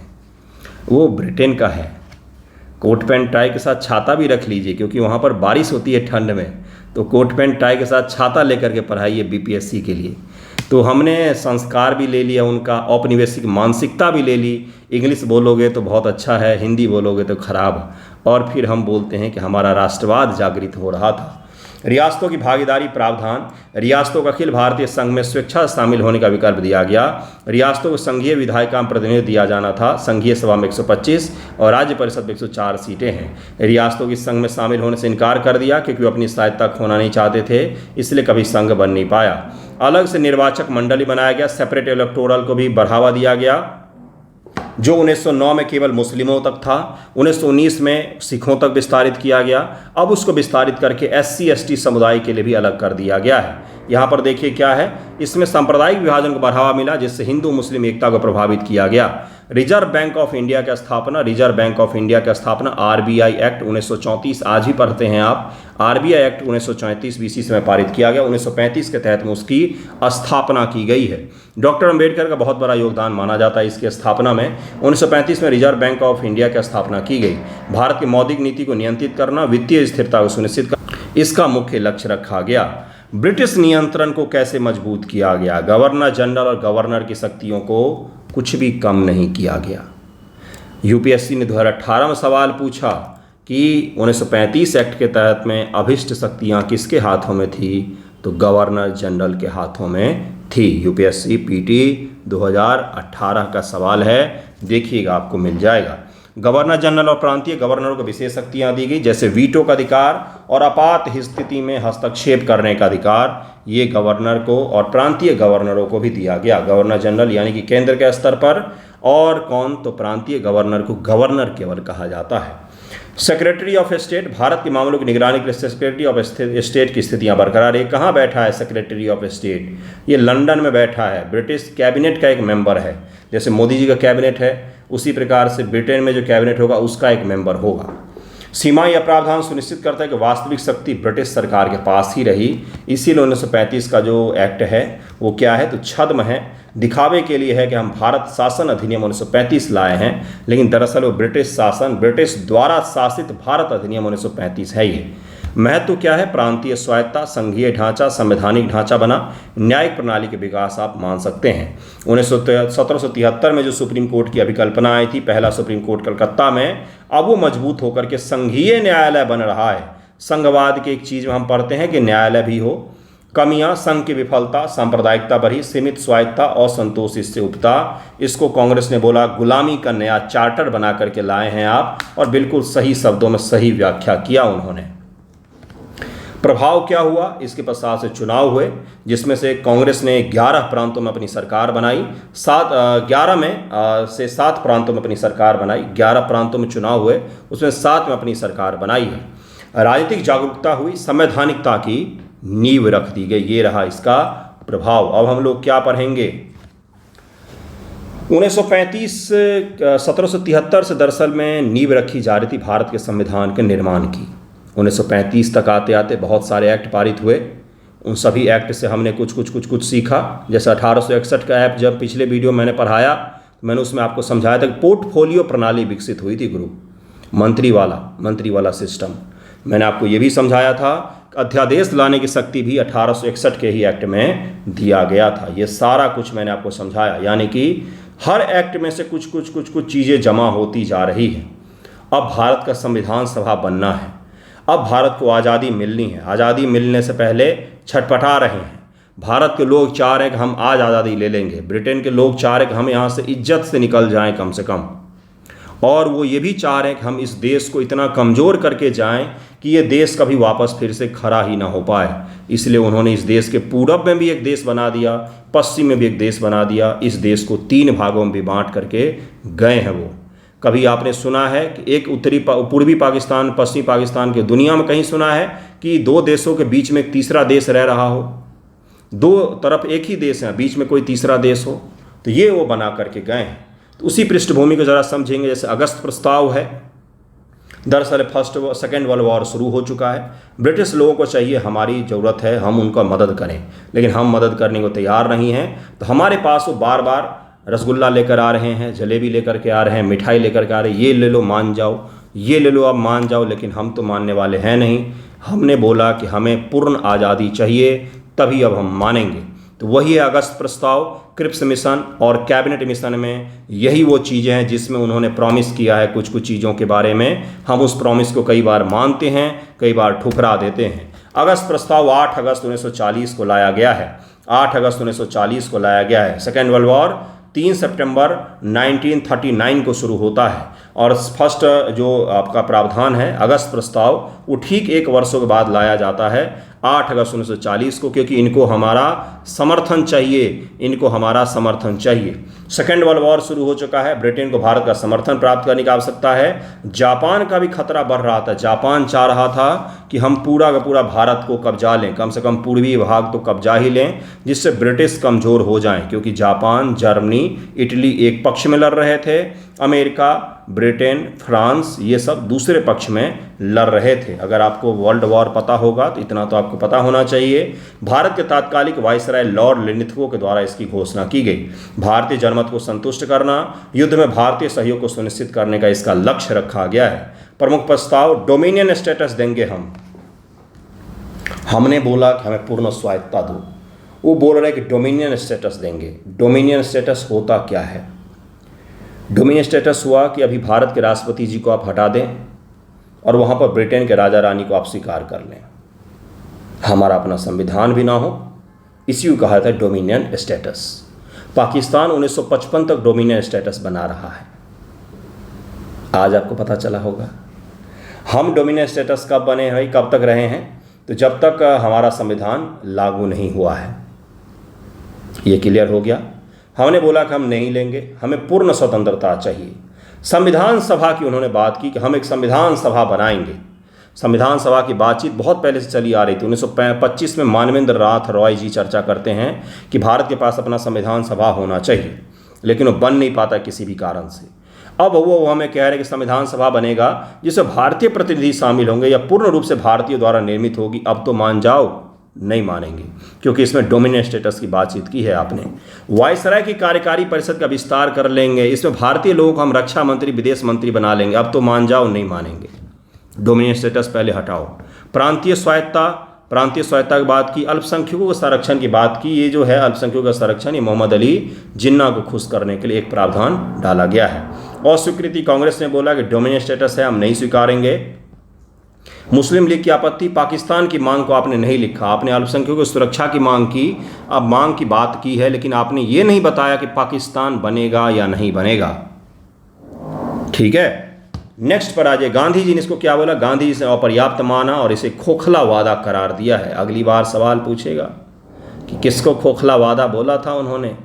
वो ब्रिटेन का है। कोट पैंट टाई के साथ छाता भी रख लीजिए, क्योंकि वहाँ पर बारिश होती है ठंड में, तो कोट पैंट टाई के साथ छाता लेकर के पढ़ाइए बीपीएससी के लिए। तो हमने संस्कार भी ले लिया उनका, औपनिवेशिक मानसिकता भी ले ली। इंग्लिश बोलोगे तो बहुत अच्छा है, हिंदी बोलोगे तो खराब। और फिर हम बोलते हैं कि हमारा राष्ट्रवाद जागृत हो रहा था। रियासतों की भागीदारी प्रावधान, रियासतों को अखिल भारतीय संघ में स्वेच्छा से शामिल होने का विकल्प दिया गया। रियासतों को संघीय विधायिका में प्रतिनिधित्व दिया जाना था। संघीय सभा में 125 और राज्य परिषद में 104 सीटें हैं। रियासतों की संघ में शामिल होने से इनकार कर दिया क्योंकि वो अपनी स्वायत्तता खोना नहीं चाहते थे, इसलिए कभी संघ बन नहीं पाया। अलग से निर्वाचक मंडली बनाया गया। सेपरेट इलेक्टोरल को भी बढ़ावा दिया गया, जो 1909 में केवल मुस्लिमों तक था, 1919 में सिखों तक विस्तारित किया गया। अब उसको विस्तारित करके SC ST समुदाय के लिए भी अलग कर दिया गया है। यहाँ पर देखिए क्या है, इसमें सांप्रदायिक विभाजन को बढ़ावा मिला, जिससे हिंदू मुस्लिम एकता को प्रभावित किया गया। रिजर्व बैंक ऑफ इंडिया की स्थापना, रिजर्व बैंक ऑफ इंडिया की स्थापना, RBI एक्ट 1934, आज भी पढ़ते हैं आप। RBI एक्ट 1934 BC में पारित किया गया। 1935 के तहत में उसकी स्थापना की गई है। डॉक्टर अम्बेडकर का बहुत बड़ा योगदान माना जाता है इसकी स्थापना में। 1935 में रिजर्व बैंक ऑफ इंडिया की स्थापना की गई। भारत की मौद्रिक नीति को नियंत्रित करना, वित्तीय स्थिरता को सुनिश्चित करना, इसका मुख्य लक्ष्य रखा गया। ब्रिटिश नियंत्रण को कैसे मजबूत किया गया? गवर्नर जनरल और गवर्नर की शक्तियों को कुछ भी कम नहीं किया गया। यूपीएससी ने 2018 में सवाल पूछा कि 1935 एक्ट के तहत में अभिष्ट शक्तियां किसके हाथों में थी, तो गवर्नर जनरल के हाथों में थी। यूपीएससी पीटी 2018 का सवाल है, देखिएगा आपको मिल जाएगा। गवर्नर जनरल और प्रांतीय गवर्नरों को विशेष शक्तियां दी गई, जैसे वीटो का अधिकार और आपात स्थिति में हस्तक्षेप करने का अधिकार, ये गवर्नर को और प्रांतीय गवर्नरों को भी दिया गया। गवर्नर जनरल यानी कि केंद्र के स्तर पर, और कौन, तो प्रांतीय गवर्नर को गवर्नर केवल कहा जाता है। सेक्रेटरी ऑफ स्टेट, भारत के मामलों की निगरानी के लिए सेक्रेटरी ऑफ स्टेट की स्थितियां बरकरार है। कहाँ बैठा है सेक्रेटरी ऑफ स्टेट? ये लंदन में बैठा है। ब्रिटिश कैबिनेट का एक मेंबर है, जैसे मोदी जी का कैबिनेट है, उसी प्रकार से ब्रिटेन में जो कैबिनेट होगा उसका एक मेंबर होगा। सीमाई प्रावधान सुनिश्चित करता है कि वास्तविक शक्ति ब्रिटिश सरकार के पास ही रही, इसीलिए 1935 का जो एक्ट है वो क्या है, तो छद्म है। दिखावे के लिए है कि हम भारत शासन अधिनियम 1935 लाए हैं, लेकिन दरअसल वो ब्रिटिश शासन, ब्रिटिश द्वारा शासित भारत अधिनियम 1935 है। ये महत्व क्या है? प्रांतीय स्वायत्ता, संघीय ढांचा, संवैधानिक ढांचा बना, न्यायिक प्रणाली के विकास आप मान सकते हैं। 1773 में जो सुप्रीम कोर्ट की अभिकल्पना आई थी, पहला सुप्रीम कोर्ट कलकत्ता में, अब वो मजबूत होकर के संघीय न्यायालय बन रहा है। संघवाद की एक चीज़ में हम पढ़ते हैं कि न्यायालय भी हो। कमियां, संघ की विफलता, सांप्रदायिकता बढ़ी, सीमित स्वायत्ता, असंतोष इससे उपता। इसको कांग्रेस ने बोला गुलामी का नया चार्टर बना करके लाए हैं आप, और बिल्कुल सही शब्दों में सही व्याख्या किया उन्होंने। प्रभाव क्या हुआ? इसके पश्चात से चुनाव हुए, जिसमें से कांग्रेस ने 11 प्रांतों में अपनी सरकार बनाई। 7 प्रांतों में अपनी सरकार बनाई। 11 प्रांतों में चुनाव हुए, उसमें 7 में अपनी सरकार बनाई है। राजनीतिक जागरूकता हुई, संवैधानिकता की नींव रख दी गई। ये रहा इसका प्रभाव। अब हम लोग क्या पढ़ेंगे? 1773 से दरअसल में नींव रखी जा रही थी भारत के संविधान के निर्माण की। 1935 तक आते आते बहुत सारे एक्ट पारित हुए। उन सभी एक्ट से हमने कुछ सीखा। जैसे 1861 का एक्ट जब पिछले वीडियो मैंने पढ़ाया, मैंने उसमें आपको समझाया था कि पोर्टफोलियो प्रणाली विकसित हुई थी गुरु, मंत्री वाला सिस्टम। मैंने आपको ये भी समझाया था कि अध्यादेश लाने की शक्ति भी 1861 के ही एक्ट में दिया गया था। ये सारा कुछ मैंने आपको समझाया, यानी कि हर एक्ट में से कुछ चीज़ें जमा होती जा रही हैं। अब भारत का संविधान सभा बनना है। अब भारत को आज़ादी मिलनी है। आज़ादी मिलने से पहले छटपटा रहे हैं। भारत के लोग चाह रहे हैं कि हम आज आज़ादी ले लेंगे। ब्रिटेन के लोग चाह रहे हैं कि हम यहाँ से इज्जत से निकल जाएं कम से कम। और वो ये भी चाह रहे हैं कि हम इस देश को इतना कमज़ोर करके जाएं कि ये देश कभी वापस फिर से खड़ा ही ना हो पाए। इसलिए उन्होंने इस देश के पूरब में भी एक देश बना दिया, पश्चिम में भी एक देश बना दिया। इस देश को 3 भागों में भी बांट करके गए हैं वो। कभी आपने सुना है कि एक पूर्वी पाकिस्तान, पश्चिमी पाकिस्तान के दुनिया में कहीं सुना है कि 2 देशों के बीच में एक तीसरा देश रह रहा हो? 2 तरफ एक ही देश है, बीच में कोई तीसरा देश हो? तो ये वो बना करके गए हैं। तो उसी पृष्ठभूमि को ज़रा समझेंगे। जैसे अगस्त प्रस्ताव है, दरअसल सेकेंड वर्ल्ड वॉर शुरू हो चुका है। ब्रिटिश लोगों को चाहिए, हमारी ज़रूरत है, हम उनका मदद करें, लेकिन हम मदद करने को तैयार नहीं हैं। तो हमारे पास वो बार बार रसगुल्ला लेकर आ रहे हैं, जलेबी लेकर के आ रहे हैं, मिठाई लेकर के आ रहे हैं, ये ले लो मान जाओ, ये ले लो अब मान जाओ, लेकिन हम तो मानने वाले हैं नहीं। हमने बोला कि हमें पूर्ण आज़ादी चाहिए, तभी अब हम मानेंगे। तो वही है अगस्त प्रस्ताव। क्रिप्स मिशन और कैबिनेट मिशन में यही वो चीज़ें हैं जिसमें उन्होंने प्रॉमिस किया है कुछ चीज़ों के बारे में। हम उस प्रॉमिस को कई बार मानते हैं, कई बार ठुकरा देते हैं। अगस्त प्रस्ताव 8 अगस्त 1940 को लाया गया है। 8 अगस्त 1940 को लाया गया है। सेकेंड वर्ल्ड वॉर 3 सितंबर 1939 को शुरू होता है, और फर्स्ट जो आपका प्रावधान है अगस्त प्रस्ताव, वो ठीक 1 वर्षों के बाद लाया जाता है 8 अगस्त 1940 को, क्योंकि इनको हमारा समर्थन चाहिए। सेकेंड वर्ल्ड वॉर शुरू हो चुका है। ब्रिटेन को भारत का समर्थन प्राप्त करने की आवश्यकता है। जापान का भी खतरा बढ़ रहा था। जापान चाह रहा था कि हम पूरा का पूरा भारत को कब्जा लें, कम से कम पूर्वी भाग तो कब्जा ही लें, जिससे ब्रिटिश कमज़ोर हो जाएं, क्योंकि जापान, जर्मनी, इटली एक पक्ष में लड़ रहे थे, अमेरिका, ब्रिटेन, फ्रांस ये सब दूसरे पक्ष में लड़ रहे थे। अगर आपको वर्ल्ड वॉर पता होगा तो इतना तो आपको पता होना चाहिए। भारत के तात्कालिक वायसराय लॉर्ड लिनिथगो के द्वारा इसकी घोषणा की गई। भारतीय जनमत को संतुष्ट करना, युद्ध में भारतीय सहयोग को सुनिश्चित करने का इसका लक्ष्य रखा गया है। प्रमुख प्रस्ताव, डोमिनियन स्टेटस देंगे हमने बोला कि हमें पूर्ण स्वायत्ता दो। वो बोल रहे हैं कि डोमिनियन स्टेटस देंगे। डोमिनियन स्टेटस होता क्या है? डोमिनियन स्टेटस हुआ कि अभी भारत के राष्ट्रपति जी को आप हटा दें और वहाँ पर ब्रिटेन के राजा रानी को आप स्वीकार कर लें, हमारा अपना संविधान भी ना हो। इसी को कहा जाता है डोमिनियन स्टेटस। पाकिस्तान 1955 तक डोमिनियन स्टेटस बना रहा है। आज आपको पता चला होगा। हम डोमिनियन स्टेटस कब बने हैं, कब तक रहे हैं? तो जब तक हमारा संविधान लागू नहीं हुआ है। ये क्लियर हो गया। हमने बोला कि हम नहीं लेंगे, हमें पूर्ण स्वतंत्रता चाहिए। संविधान सभा की उन्होंने बात की कि हम एक संविधान सभा बनाएंगे। संविधान सभा की बातचीत बहुत पहले से चली आ रही थी। 1925 में मानवेंद्र नाथ रॉय जी चर्चा करते हैं कि भारत के पास अपना संविधान सभा होना चाहिए, लेकिन वो बन नहीं पाता किसी भी कारण से। अब वो हमें कह रहे हैं कि संविधान सभा बनेगा जिसमें भारतीय प्रतिनिधि शामिल होंगे या पूर्ण रूप से भारतीय द्वारा निर्मित होगी। अब तो मान जाओ, नहीं मानेंगे, क्योंकि इसमें डोमिनेंट स्टेटस की बातचीत की है आपने। वायसराय की कार्यकारी परिषद का विस्तार कर लेंगे, इसमें भारतीय लोगों को हम रक्षा मंत्री विदेश मंत्री बना लेंगे, अब तो मान जाओ नहीं मानेंगे, डोमिनेंट स्टेटस पहले हटाओ। प्रांतीय स्वायत्ता की बात की, अल्पसंख्यकों के संरक्षण की बात की। ये जो है अल्पसंख्यकों का संरक्षण, ये मोहम्मद अली जिन्ना को खुश करने के लिए एक प्रावधान डाला गया है। अस्वीकृति, कांग्रेस ने बोला कि डोमिनेंट स्टेटस है, हम नहीं स्वीकारेंगे। मुस्लिम लीग की आपत्ति, पाकिस्तान की मांग को आपने नहीं लिखा, आपने अल्पसंख्यकों की सुरक्षा की मांग की, अब मांग की बात की है, लेकिन आपने ये नहीं बताया कि पाकिस्तान बनेगा या नहीं बनेगा। ठीक है, नेक्स्ट पर आ जाए। गांधी जी ने इसको क्या बोला? गांधी जी ने अपर्याप्त माना और इसे खोखला वादा करार दिया है। अगली बार सवाल पूछेगा कि किसको खोखला वादा बोला था उन्होंने।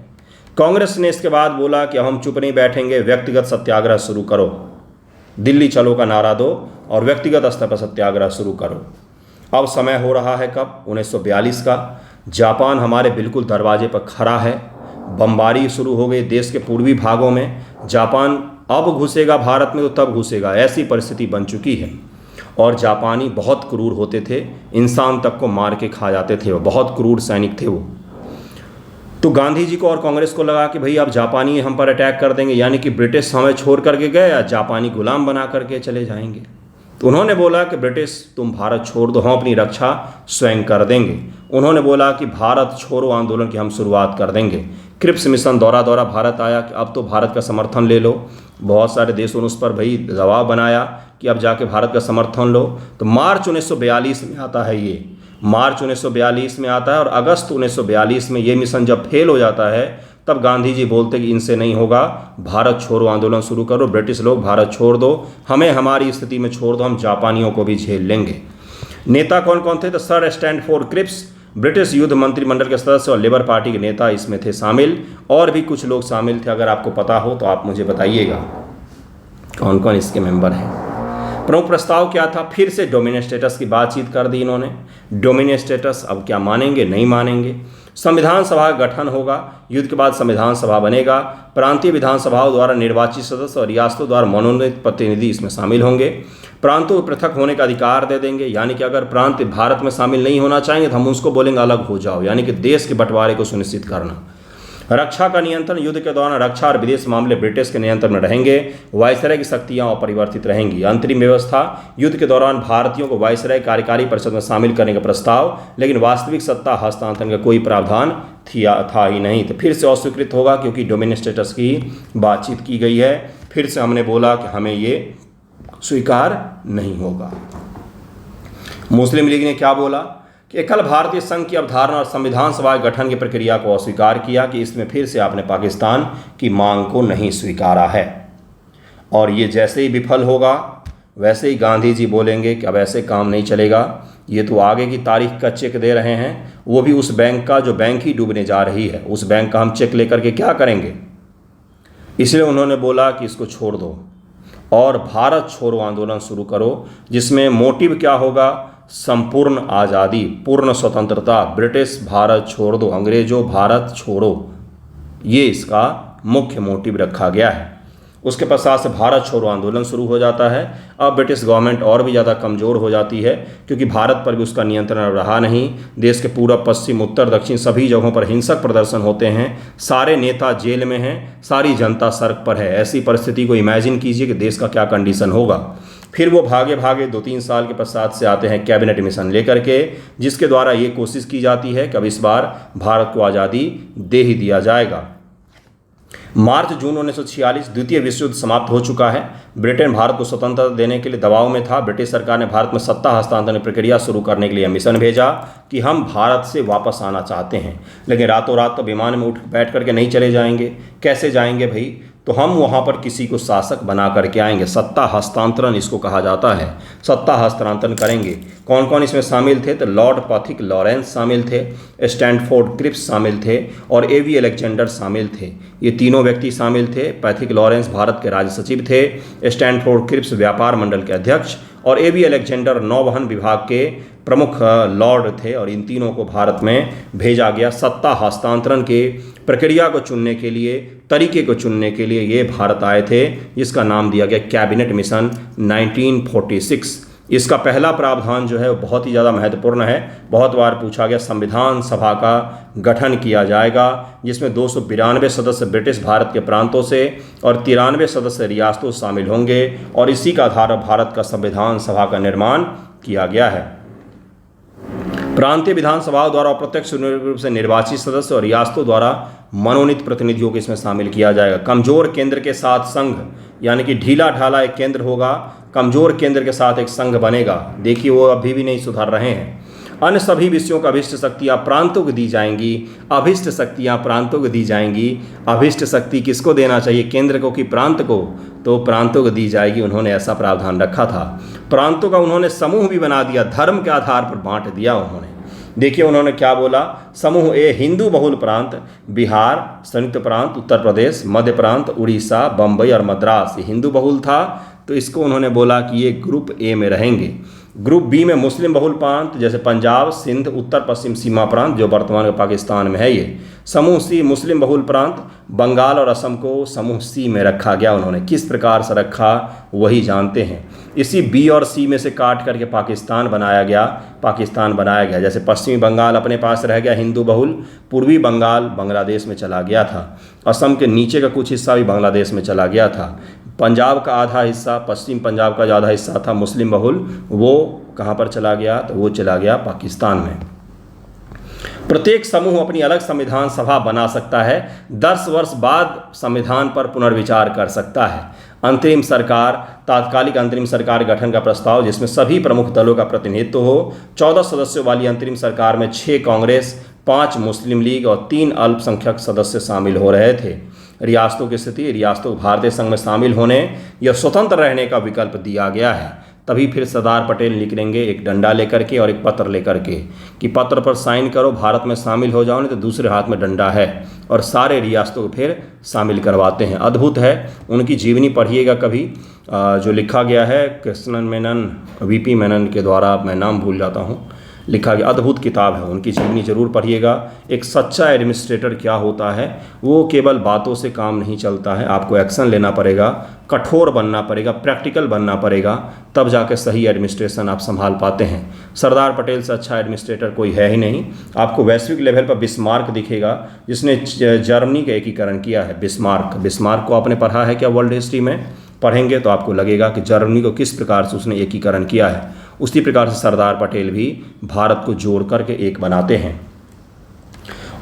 कांग्रेस ने इसके बाद बोला कि हम चुप नहीं बैठेंगे, व्यक्तिगत सत्याग्रह शुरू करो, दिल्ली चलो का नारा दो और व्यक्तिगत स्तर पर सत्याग्रह शुरू करो। अब समय हो रहा है कब? 1942 का। जापान हमारे बिल्कुल दरवाजे पर खड़ा है, बमबारी शुरू हो गई देश के पूर्वी भागों में। जापान अब घुसेगा भारत में तो तब घुसेगा, ऐसी परिस्थिति बन चुकी है। और जापानी बहुत क्रूर होते थे, इंसान तक को मार के खा जाते थे, वो बहुत क्रूर सैनिक थे वो। तो गांधी जी को और कांग्रेस को लगा कि भाई अब जापानी हम पर अटैक कर देंगे, यानी कि ब्रिटिश हमें छोड़ करके गए या जापानी गुलाम बना करके चले जाएंगे। तो उन्होंने बोला कि ब्रिटिश तुम भारत छोड़ दो, हम अपनी रक्षा स्वयं कर देंगे। उन्होंने बोला कि भारत छोड़ो आंदोलन की हम शुरुआत कर देंगे। क्रिप्स मिशन दौरा भारत आया कि अब तो भारत का समर्थन ले लो। बहुत सारे देशों ने उस पर भाई दबाव बनाया कि अब जाके भारत का समर्थन लो। तो मार्च 1942 में आता है ये, मार्च 1942 में आता है। और अगस्त 1942 में ये मिशन जब फेल हो जाता है तब गांधी जी बोलते कि इनसे नहीं होगा, भारत छोड़ो आंदोलन शुरू करो, ब्रिटिश लोग भारत छोड़ दो, हमें हमारी स्थिति में छोड़ दो, हम जापानियों को भी झेल लेंगे। नेता कौन कौन थे? तो सर स्टैनफोर्ड क्रिप्स, ब्रिटिश युद्ध मंत्रिमंडल के सदस्य और लेबर पार्टी के नेता इसमें थे शामिल, और भी कुछ लोग शामिल थे। अगर आपको पता हो तो आप मुझे बताइएगा कौन कौन इसके मेंबर हैं। प्रमुख प्रस्ताव क्या था? फिर से डोमिनेंट स्टेटस की बातचीत कर दी इन्होंने। डोमिनेंट स्टेटस अब क्या मानेंगे, नहीं मानेंगे। संविधान सभा का गठन होगा, युद्ध के बाद संविधान सभा बनेगा। प्रांतीय विधानसभाओं द्वारा निर्वाचित सदस्य और रियासतों द्वारा मनोनीत प्रतिनिधि इसमें शामिल होंगे। प्रांतों को पृथक होने का अधिकार दे देंगे, यानी कि अगर प्रांत भारत में शामिल नहीं होना चाहेंगे तो हम उसको बोलेंगे अलग हो जाओ, यानी कि देश के बंटवारे को सुनिश्चित करना। रक्षा का नियंत्रण, युद्ध के दौरान रक्षा और विदेश मामले ब्रिटिश के नियंत्रण में रहेंगे। वायसराय की शक्तियां अपरिवर्तित रहेंगी। अंतरिम व्यवस्था, युद्ध के दौरान भारतीयों को वायसराय कार्यकारी परिषद में शामिल करने का प्रस्ताव, लेकिन वास्तविक सत्ता हस्तांतरण का कोई प्रावधान था ही नहीं। तो फिर से अस्वीकृत होगा, क्योंकि डोमिनेंट स्टेटस की बातचीत की गई है। फिर से हमने बोला कि हमें ये स्वीकार नहीं होगा। मुस्लिम लीग ने क्या बोला कि एकल भारतीय संघ की अवधारणा और संविधान सभा गठन की प्रक्रिया को अस्वीकार किया, कि इसमें फिर से आपने पाकिस्तान की मांग को नहीं स्वीकारा है। और ये जैसे ही विफल होगा वैसे ही गांधी जी बोलेंगे कि अब ऐसे काम नहीं चलेगा, ये तो आगे की तारीख का चेक दे रहे हैं, वो भी उस बैंक का जो बैंक ही डूबने जा रही है, उस बैंक का हम चेक लेकर के क्या करेंगे। इसलिए उन्होंने बोला कि इसको छोड़ दो और भारत छोड़ो आंदोलन शुरू करो, जिसमें मोटिव क्या होगा? संपूर्ण आज़ादी, पूर्ण स्वतंत्रता, ब्रिटिश भारत छोड़ दो, अंग्रेजों भारत छोड़ो, ये इसका मुख्य मोटिव रखा गया है। उसके पश्चात से भारत छोड़ो आंदोलन शुरू हो जाता है। अब ब्रिटिश गवर्नमेंट और भी ज़्यादा कमज़ोर हो जाती है, क्योंकि भारत पर भी उसका नियंत्रण रहा नहीं। देश के पूर्व, पश्चिम, उत्तर, दक्षिण सभी जगहों पर हिंसक प्रदर्शन होते हैं, सारे नेता जेल में हैं, सारी जनता सड़क पर है। ऐसी परिस्थिति को इमेजिन कीजिए कि देश का क्या कंडीशन होगा। फिर वो भागे भागे 2-3 साल के पश्चात से आते हैं कैबिनेट मिशन लेकर के, जिसके द्वारा ये कोशिश की जाती है कि अब इस बार भारत को आज़ादी दे ही दिया जाएगा। मार्च जून 1946 द्वितीय विश्व युद्ध समाप्त हो चुका है। ब्रिटेन भारत को स्वतंत्रता देने के लिए दबाव में था। ब्रिटिश सरकार ने भारत में सत्ता हस्तांतरण प्रक्रिया शुरू करने के लिए मिशन भेजा कि हम भारत से वापस आना चाहते हैं, लेकिन रातों रात तो विमान में उठ बैठ करके नहीं चले जाएंगे। कैसे जाएंगे भाई? तो हम वहाँ पर किसी को शासक बना करके आएंगे। सत्ता हस्तांतरण इसको कहा जाता है, सत्ता हस्तांतरण करेंगे। कौन कौन इसमें शामिल थे? तो लॉर्ड पैथिक लॉरेंस शामिल थे, स्टैनफोर्ड क्रिप्स शामिल थे और एवी अलेक्जेंडर शामिल थे। ये तीनों व्यक्ति शामिल थे। पैथिक लॉरेंस भारत के राज्य सचिव थे, स्टैनफोर्ड क्रिप्स व्यापार मंडल के अध्यक्ष और एवी अलेक्जेंडर नौवहन विभाग के प्रमुख लॉर्ड थे। और इन तीनों को भारत में भेजा गया सत्ता हस्तांतरण के प्रक्रिया को चुनने के लिए, तरीके को चुनने के लिए ये भारत आए थे, जिसका नाम दिया गया कैबिनेट मिशन 1946। इसका पहला प्रावधान जो है वो बहुत ही ज़्यादा महत्वपूर्ण है, बहुत बार पूछा गया। संविधान सभा का गठन किया जाएगा जिसमें 292 सदस्य ब्रिटिश भारत के प्रांतों से और 93 सदस्य रियासतों शामिल होंगे और इसी का आधार पर भारत का संविधान सभा का निर्माण किया गया है। प्रांतीय विधानसभाओं द्वारा अप्रत्यक्ष रूप से निर्वाचित सदस्य और रियासतों द्वारा मनोनीत प्रतिनिधियों को इसमें शामिल किया जाएगा। कमजोर केंद्र के साथ संघ, यानी कि ढीला ढाला एक केंद्र होगा, कमजोर केंद्र के साथ एक संघ बनेगा। देखिए वो अभी भी नहीं सुधर रहे हैं। अन्य सभी विषयों का अभिष्ट शक्तियाँ प्रांतों को दी जाएंगी। अभिष्ट शक्तियाँ प्रांतों को दी जाएंगी। अभिष्ट शक्ति किसको देना चाहिए, केंद्र को कि प्रांत को? तो प्रांतों को दी जाएगी। उन्होंने ऐसा प्रावधान रखा था। प्रांतों का उन्होंने समूह भी बना दिया, धर्म के आधार पर बांट दिया उन्होंने। देखिए उन्होंने क्या बोला, समूह ए हिंदू बहुल प्रांत बिहार, संयुक्त प्रांत उत्तर प्रदेश, मध्य प्रांत उड़ीसा, बम्बई और मद्रास, ये हिंदू बहुल था। तो इसको उन्होंने बोला कि ये ग्रुप ए में रहेंगे। ग्रुप बी में मुस्लिम बहुल प्रांत जैसे पंजाब, सिंध, उत्तर पश्चिम सीमा प्रांत जो वर्तमान में पाकिस्तान में है ये। समूह सी मुस्लिम बहुल प्रांत, बंगाल और असम को समूह सी में रखा गया। उन्होंने किस प्रकार से रखा वही जानते हैं। इसी बी और सी में से काट करके पाकिस्तान बनाया गया। जैसे पश्चिमी बंगाल अपने पास रह गया हिंदू बहुल, पूर्वी बंगाल बांग्लादेश में चला गया था, असम के नीचे का कुछ हिस्सा भी बांग्लादेश में चला गया था, पंजाब का आधा हिस्सा, पश्चिम पंजाब का जो आधा हिस्सा था मुस्लिम बहुल, वो कहाँ पर चला गया? तो वो चला गया पाकिस्तान में। प्रत्येक समूह अपनी अलग संविधान सभा बना सकता है। 10 वर्ष बाद संविधान पर पुनर्विचार कर सकता है। अंतरिम सरकार, तात्कालिक अंतरिम सरकार गठन का प्रस्ताव जिसमें सभी प्रमुख दलों का प्रतिनिधित्व हो। 14 सदस्यों वाली अंतरिम सरकार में 6 कांग्रेस, 5 मुस्लिम लीग और 3 अल्पसंख्यक सदस्य शामिल हो रहे थे। रियासतों की स्थिति, रियासतों को भारतीय संघ में शामिल होने या स्वतंत्र रहने का विकल्प दिया गया है। तभी फिर सरदार पटेल निकलेंगे एक डंडा लेकर के और एक पत्र लेकर के कि पत्र पर साइन करो, भारत में शामिल हो जाओ, नहीं तो दूसरे हाथ में डंडा है, और सारे रियासतों को फिर शामिल करवाते हैं। अद्भुत है। उनकी जीवनी पढ़िएगा कभी, जो लिखा गया है कृष्णन मेनन, वीपी मेनन के द्वारा, मैं नाम भूल जाता हूँ, लिखा गया, अद्भुत किताब है। उनकी जीवनी जरूर पढ़िएगा। एक सच्चा एडमिनिस्ट्रेटर क्या होता है, वो केवल बातों से काम नहीं चलता है, आपको एक्शन लेना पड़ेगा, कठोर बनना पड़ेगा, प्रैक्टिकल बनना पड़ेगा, तब जाके सही एडमिनिस्ट्रेशन आप संभाल पाते हैं। सरदार पटेल से अच्छा एडमिनिस्ट्रेटर कोई है ही नहीं। आपको वैश्विक लेवल पर बिस्मार्क दिखेगा जिसने जर्मनी का एकीकरण किया है। बिस्मार्क को आपने पढ़ा है क्या वर्ल्ड हिस्ट्री में? पढ़ेंगे तो आपको लगेगा कि जर्मनी को किस प्रकार से उसने एकीकरण किया है। उसी प्रकार से सरदार पटेल भी भारत को जोड़ करके एक बनाते हैं।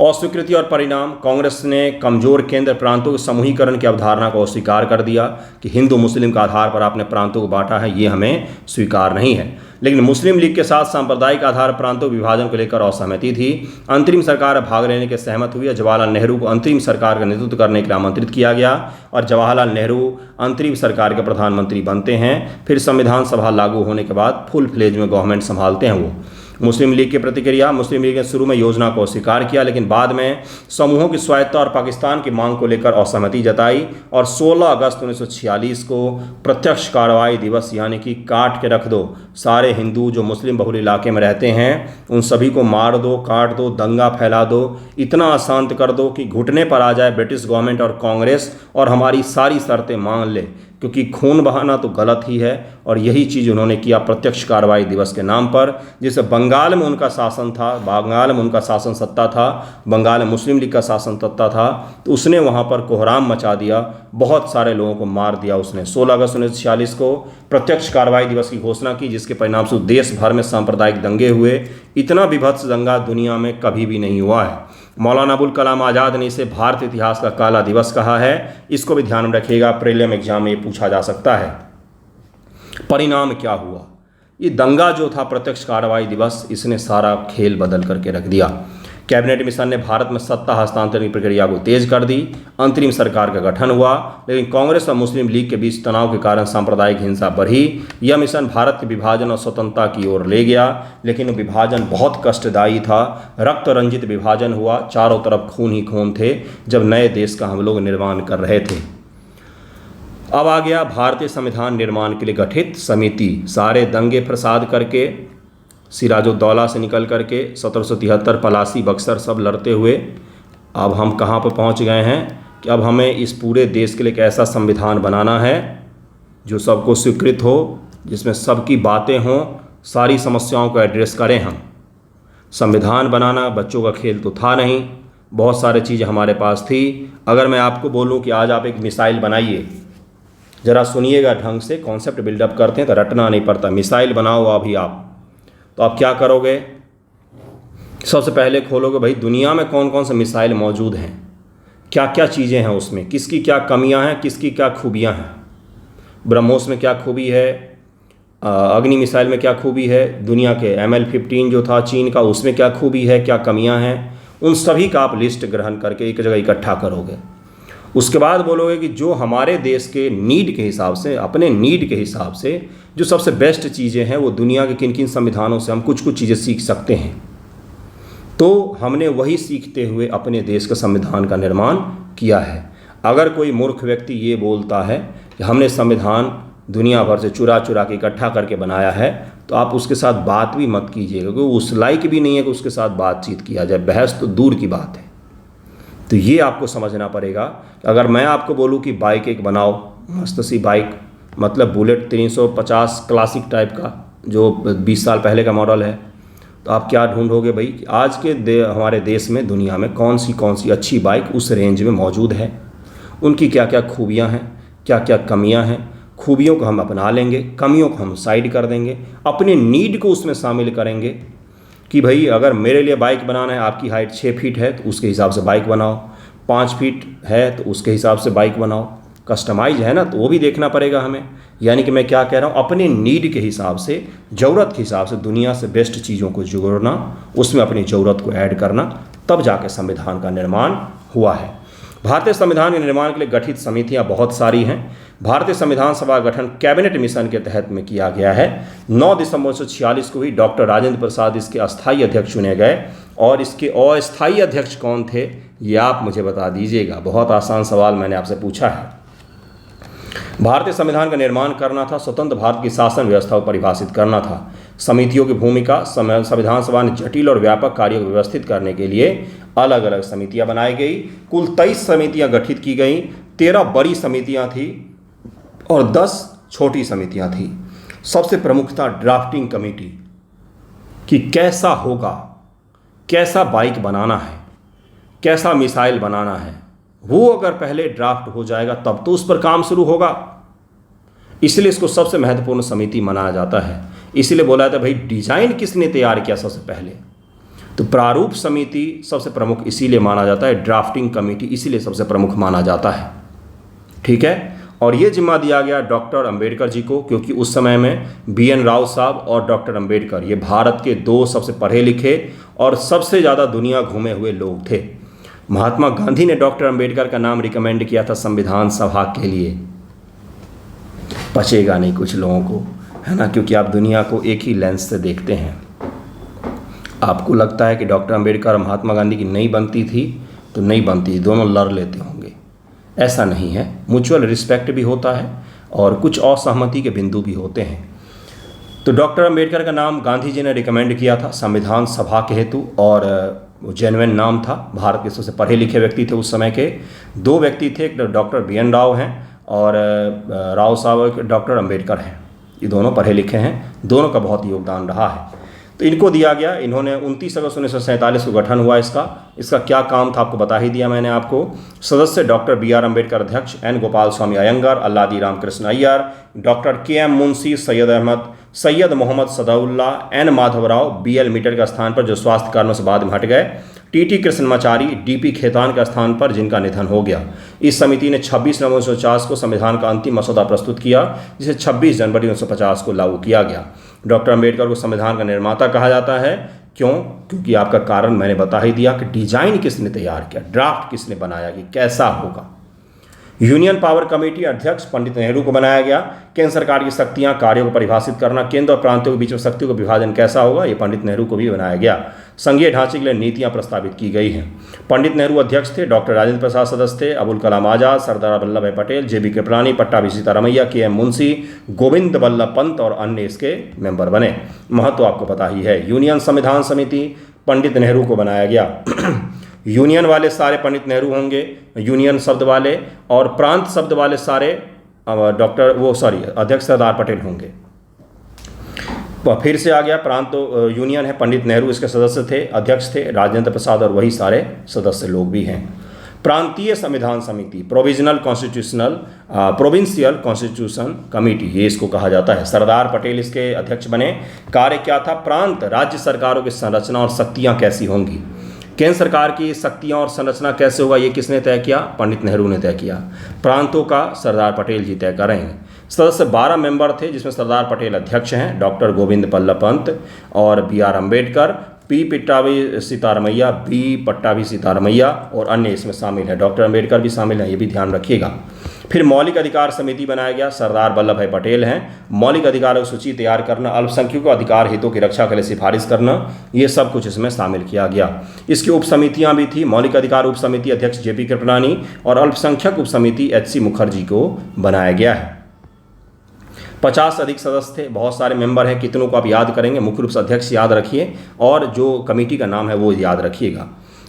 अस्वीकृति और परिणाम, कांग्रेस ने कमजोर केंद्र प्रांतों के समूहीकरण की अवधारणा को अस्वीकार कर दिया कि हिंदू मुस्लिम के आधार पर आपने प्रांतों को बांटा है, ये हमें स्वीकार नहीं है। लेकिन मुस्लिम लीग के साथ सांप्रदायिक आधार प्रांतों विभाजन को लेकर असहमति थी। अंतरिम सरकार भाग लेने के सहमत हुई। जवाहरलाल नेहरू को अंतरिम सरकार का नेतृत्व करने के लिए आमंत्रित किया गया और जवाहरलाल नेहरू अंतरिम सरकार के प्रधानमंत्री बनते हैं। फिर संविधान सभा लागू होने के बाद फुल फ्लेज में गवर्नमेंट संभालते हैं वो। मुस्लिम लीग की प्रतिक्रिया, मुस्लिम लीग ने शुरू में योजना को स्वीकार किया लेकिन बाद में समूहों की स्वायत्तता और पाकिस्तान की मांग को लेकर असहमति जताई और 16 अगस्त 1946 को प्रत्यक्ष कार्रवाई दिवस, यानी कि काट के रख दो, सारे हिंदू जो मुस्लिम बहुल इलाके में रहते हैं उन सभी को मार दो, काट दो, दंगा फैला दो, इतना अशांत कर दो कि घुटने पर आ जाए ब्रिटिश गवर्नमेंट और कांग्रेस और हमारी सारी शर्तें मान ले, क्योंकि खून बहाना तो गलत ही है। और यही चीज़ उन्होंने किया प्रत्यक्ष कार्रवाई दिवस के नाम पर। जिससे बंगाल में उनका शासन था, बंगाल में उनका शासन सत्ता था, बंगाल में मुस्लिम लीग का शासन सत्ता था, तो उसने वहाँ पर कोहराम मचा दिया, बहुत सारे लोगों को मार दिया उसने। 16 अगस्त 1946 को प्रत्यक्ष कार्रवाई दिवस की घोषणा की, जिसके परिणाम से देश भर में सांप्रदायिक दंगे हुए। इतना विभत्स दंगा दुनिया में कभी भी नहीं हुआ है। मौलाना अबुल कलाम आज़ाद ने इसे भारतीय इतिहास का काला दिवस कहा है। इसको भी ध्यान में रखिएगा, प्रीलिम एग्जाम में ये पूछा जा सकता है। परिणाम क्या हुआ? ये दंगा जो था प्रत्यक्ष कार्रवाई दिवस, इसने सारा खेल बदल करके रख दिया। कैबिनेट मिशन ने भारत में सत्ता हस्तांतरण की प्रक्रिया को तेज कर दी। अंतरिम सरकार का गठन हुआ, लेकिन कांग्रेस और मुस्लिम लीग के बीच तनाव के कारण सांप्रदायिक हिंसा बढ़ी। यह मिशन भारत के विभाजन और स्वतंत्रता की ओर ले गया, लेकिन विभाजन बहुत कष्टदायी था। रक्त रंजित विभाजन हुआ, चारों तरफ खून ही खून थे जब नए देश का हम लोग निर्माण कर रहे थे। अब आ गया भारतीय संविधान निर्माण के लिए गठित समिति। सारे दंगे फसाद करके, सिराजुद्दौला से निकल करके 1773 पलासी बक्सर सब लड़ते हुए अब हम कहाँ पर पहुँच गए हैं कि अब हमें इस पूरे देश के लिए एक ऐसा संविधान बनाना है जो सबको स्वीकृत हो, जिसमें सबकी बातें हों, सारी समस्याओं को एड्रेस करें हम। संविधान बनाना बच्चों का खेल तो था नहीं, बहुत सारी चीज़ें हमारे पास थी। अगर मैं आपको बोलूं कि आज आप एक मिसाइल बनाइए, ज़रा सुनिएगा ढंग से, कॉन्सेप्ट बिल्डअप करते हैं तो रटना नहीं पड़ता। मिसाइल बनाओ अभी आप, तो आप क्या करोगे? सबसे पहले खोलोगे भाई दुनिया में कौन कौन से मिसाइल मौजूद हैं, क्या क्या चीज़ें हैं उसमें, किसकी क्या कमियां हैं, किसकी क्या खूबियां हैं। ब्रह्मोस में क्या खूबी है, अग्नि मिसाइल में क्या खूबी है, दुनिया के ML-15 जो था चीन का, उसमें क्या खूबी है, क्या कमियां हैं, उन सभी का आप लिस्ट ग्रहण करके एक जगह इकट्ठा करोगे। उसके बाद बोलोगे कि जो हमारे देश के नीड के हिसाब से, अपने नीड के हिसाब से जो सबसे बेस्ट चीज़ें हैं, वो दुनिया के किन किन संविधानों से हम कुछ कुछ चीज़ें सीख सकते हैं। तो हमने वही सीखते हुए अपने देश का संविधान का निर्माण किया है। अगर कोई मूर्ख व्यक्ति ये बोलता है कि हमने संविधान दुनिया भर से चुरा चुरा के इकट्ठा करके बनाया है, तो आप उसके साथ बात भी मत कीजिएगा, क्योंकि उस लायक भी नहीं है कि उसके साथ बातचीत किया जाए। बहस तो दूर की बात है। तो ये आपको समझना पड़ेगा। अगर मैं आपको बोलूँ कि बाइक एक बनाओ, मस्त सी बाइक, मतलब बुलेट 350 क्लासिक टाइप का, जो 20 साल पहले का मॉडल है, तो आप क्या ढूंढोगे भाई? आज के हमारे देश में, दुनिया में कौन सी अच्छी बाइक उस रेंज में मौजूद है, उनकी क्या क्या खूबियाँ हैं, क्या क्या कमियाँ हैं। खूबियों को हम अपना लेंगे, कमियों को हम साइड कर देंगे, अपने नीड को उसमें शामिल करेंगे कि भाई अगर मेरे लिए बाइक बनाना है, आपकी हाइट 6 फीट है तो उसके हिसाब से बाइक बनाओ, 5 फीट है तो उसके हिसाब से बाइक बनाओ। कस्टमाइज है ना, तो वो भी देखना पड़ेगा हमें। यानी कि मैं क्या कह रहा हूँ, अपने नीड के हिसाब से, ज़रूरत के हिसाब से दुनिया से बेस्ट चीज़ों को जोड़ना, उसमें अपनी ज़रूरत को ऐड करना, तब जाके संविधान का निर्माण हुआ है। भारतीय संविधान के निर्माण के लिए गठित समितियां बहुत सारी हैं। भारतीय संविधान सभा गठन कैबिनेट मिशन के तहत में किया गया है। 9 दिसंबर 1946 को ही डॉक्टर राजेंद्र प्रसाद इसके अस्थायी अध्यक्ष चुने गए। और इसके अस्थायी अध्यक्ष कौन थे, ये आप मुझे बता दीजिएगा। बहुत आसान सवाल मैंने आपसे पूछा है। भारतीय संविधान का निर्माण करना था, स्वतंत्र भारत की शासन व्यवस्था को परिभाषित करना था। समितियों की भूमिका, संविधान सभा ने जटिल और व्यापक कार्यों को व्यवस्थित करने के लिए अलग अलग समितियां बनाई गई। कुल 23 समितियां गठित की गई, 13 बड़ी समितियां थी और 10 छोटी समितियां थी। सबसे प्रमुख था ड्राफ्टिंग कमेटी, कि कैसा होगा, कैसा बाइक बनाना है, कैसा मिसाइल बनाना है। वो अगर पहले ड्राफ्ट हो जाएगा तब तो उस पर काम शुरू होगा। इसलिए इसको सबसे महत्वपूर्ण समिति माना जाता है। इसीलिए बोला जाता है भाई डिजाइन किसने तैयार किया सबसे पहले, तो प्रारूप समिति सबसे प्रमुख इसीलिए माना जाता है, ड्राफ्टिंग कमेटी इसीलिए सबसे प्रमुख माना जाता है। ठीक है। और ये जिम्मा दिया गया डॉक्टर अंबेडकर जी को, क्योंकि उस समय में BN राव साहब और डॉक्टर अंबेडकर ये भारत के 2 सबसे पढ़े लिखे और सबसे ज़्यादा दुनिया घूमे हुए लोग थे। महात्मा गांधी ने डॉक्टर अंबेडकर का नाम रिकमेंड किया था संविधान सभा के लिए। पचेगा नहीं कुछ लोगों को, है ना, क्योंकि आप दुनिया को एक ही लेंस से देखते हैं। आपको लगता है कि डॉक्टर अंबेडकर और महात्मा गांधी की नहीं बनती थी तो नहीं बनती, दोनों लड़ लेते होंगे। ऐसा नहीं है, म्यूचुअल रिस्पेक्ट भी होता है और कुछ असहमति के बिंदु भी होते हैं। तो डॉक्टर अंबेडकर का नाम गांधी जी ने रिकमेंड किया था संविधान सभा के हेतु, और जेन्युइन नाम था। भारत के सबसे पढ़े लिखे व्यक्ति थे उस समय के। 2 व्यक्ति थे, एक डॉक्टर BN राव हैं और राव साहब डॉक्टर अंबेडकर हैं। ये दोनों पढ़े लिखे हैं, दोनों का बहुत योगदान रहा है। तो इनको दिया गया। इन्होंने 29 अगस्त 1947 को गठन हुआ इसका क्या काम था आपको बता ही दिया मैंने आपको। सदस्य डॉक्टर BR अम्बेडकर अध्यक्ष, N Gopalaswami Ayyangar, Alladi Ramakrishna Iyer, doctor KM Munshi, Syed Ahmad, Syed Mohammad Saadullah, N Madhavrao, BL Mitter के स्थान पर जो स्वास्थ्य कारणों से बाद में हट गए, TT कृष्णमाचारी, DP खेतान के स्थान पर जिनका निधन हो गया। इस समिति ने 26 नवंबर 1950 को संविधान का अंतिम मसौदा प्रस्तुत किया, जिसे 26 जनवरी 1950 को लागू किया गया। डॉक्टर अंबेडकर को संविधान का निर्माता कहा जाता है। क्यों? क्योंकि आपका कारण मैंने बता ही दिया कि डिजाइन किसने तैयार किया, ड्राफ्ट किसने बनाया कि कैसा होगा। यूनियन पावर कमेटी अध्यक्ष पंडित नेहरू को बनाया गया। केंद्र सरकार की शक्तियां, कार्यों को परिभाषित करना, केंद्र और प्रांतों के बीच में शक्तियों का विभाजन कैसा होगा, ये पंडित नेहरू को भी बनाया गया। संघीय ढांचे के लिए नीतियां प्रस्तावित की गई हैं। पंडित नेहरू अध्यक्ष थे, डॉक्टर राजेंद्र प्रसाद सदस्य थे, अबुल कलाम आजाद, सरदार वल्लभ भाई पटेल, JB कृपलानी, पट्टाभी सीतारमैया, KM मुंशी, गोविंद बल्लभ पंत और अन्य इसके मेंबर बने। महत्व आपको पता ही है। यूनियन संविधान समिति पंडित नेहरू को बनाया गया। यूनियन वाले सारे पंडित नेहरू होंगे, यूनियन शब्द वाले, और प्रांत शब्द वाले सारे अध्यक्ष सरदार पटेल होंगे। फिर से आ गया प्रांत यूनियन है, पंडित नेहरू इसके सदस्य थे, अध्यक्ष थे राजेंद्र प्रसाद, और वही सारे सदस्य लोग भी हैं। प्रांतीय संविधान समिति, प्रोविंशियल कॉन्स्टिट्यूशन कमेटी, ये इसको कहा जाता है। सरदार पटेल इसके अध्यक्ष बने। कार्य क्या था? प्रांत राज्य सरकारों की संरचना और शक्तियाँ कैसी होंगी, केंद्र सरकार की शक्तियाँ और संरचना कैसे होगा, ये किसने तय किया? पंडित नेहरू ने तय किया। प्रांतों का सरदार पटेल जी तय करेंगे। सदस्य 12 मेंबर थे, जिसमें सरदार पटेल अध्यक्ष हैं, डॉक्टर गोविंद बल्लभ पंत और BR अम्बेडकर, P पट्टाभी सीतारमैया और अन्य इसमें शामिल है। डॉक्टर अम्बेडकर भी शामिल हैं, ये भी ध्यान रखिएगा। फिर मौलिक अधिकार समिति बनाया गया, सरदार वल्लभ भाई पटेल हैं। मौलिक अधिकारों की सूची तैयार करना, अल्पसंख्यकों अधिकार हितों की रक्षा के लिए सिफारिश करना, ये सब कुछ इसमें शामिल किया गया। इसकी उप समितियाँ भी थी। मौलिक अधिकार उप समिति अध्यक्ष JP कृपलानी और अल्पसंख्यक उप समिति HC मुखर्जी को बनाया गया है। 50 से अधिक सदस्य थे, बहुत सारे मेंबर हैं, कितनों को आप याद करेंगे? मुख्य रूप से अध्यक्ष याद रखिए और जो कमेटी का नाम है वो याद रखिएगा।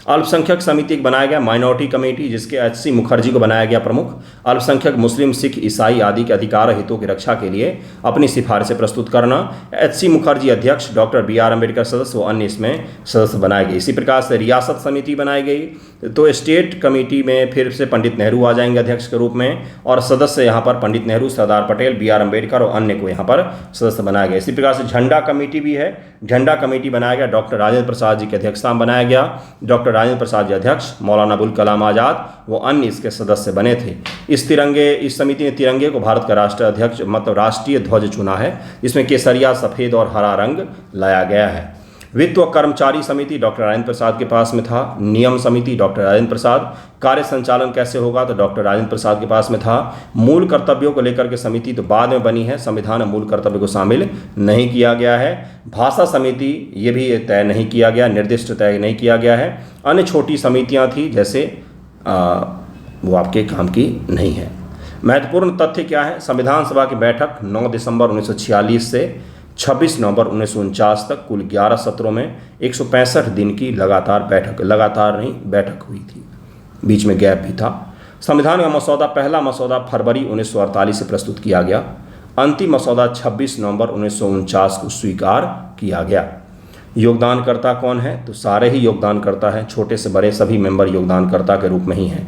अल्पसंख्यक समिति बनाया गया, माइनॉरिटी कमेटी, जिसके HC मुखर्जी को बनाया गया प्रमुख। अल्पसंख्यक मुस्लिम, सिख, ईसाई आदि के अधिकार हितों की रक्षा के लिए अपनी सिफारिशें प्रस्तुत करना। HC मुखर्जी अध्यक्ष, डॉक्टर BR अम्बेडकर सदस्य व अन्य इसमें सदस्य बनाए गए। इसी प्रकार से रियासत समिति बनाई गई, तो स्टेट कमेटी में फिर से पंडित नेहरू आ जाएंगे अध्यक्ष के रूप में, और सदस्य यहाँ पर पंडित नेहरू, सरदार पटेल, BR अम्बेडकर और अन्य को यहाँ पर सदस्य बनाया गया। इसी प्रकार से झंडा कमेटी भी है, झंडा कमेटी बनाया गया, डॉक्टर राजेंद्र प्रसाद जी की अध्यक्षता में बनाया गया। डॉक्टर राजेंद्र प्रसाद जी अध्यक्ष, मौलाना अबुल कलाम आज़ाद वो अन्य इसके सदस्य बने थे। इस समिति ने तिरंगे को भारत का राष्ट्रीय अध्यक्ष मतलब राष्ट्रीय ध्वज चुना है, इसमें केसरिया, सफ़ेद और हरा रंग लाया गया है। वित्त व कर्मचारी समिति डॉक्टर राजेंद्र प्रसाद के पास में था। नियम समिति डॉक्टर राजेंद्र प्रसाद। कार्य संचालन कैसे होगा, तो डॉक्टर राजेंद्र प्रसाद के पास में था। मूल कर्तव्यों को लेकर के समिति तो बाद में बनी है, संविधान में मूल कर्तव्य को शामिल नहीं किया गया है। भाषा समिति ये भी तय नहीं किया गया, निर्दिष्ट तय नहीं किया गया है। अन्य छोटी समितियाँ थी, जैसे वो आपके काम की नहीं है। महत्वपूर्ण तथ्य क्या है? संविधान सभा की बैठक 9 दिसंबर 1946 से 26 नवंबर 1949 तक कुल 11 सत्रों में 165 दिन की लगातार बैठक हुई थी, बीच में गैप भी था। संविधान का मसौदा, पहला मसौदा फरवरी 1948 से प्रस्तुत किया गया। अंतिम मसौदा 26 नवंबर 1949 को स्वीकार किया गया। योगदानकर्ता कौन है? तो सारे ही योगदानकर्ता हैं, छोटे से बड़े सभी मेंबर योगदानकर्ता के रूप में ही हैं।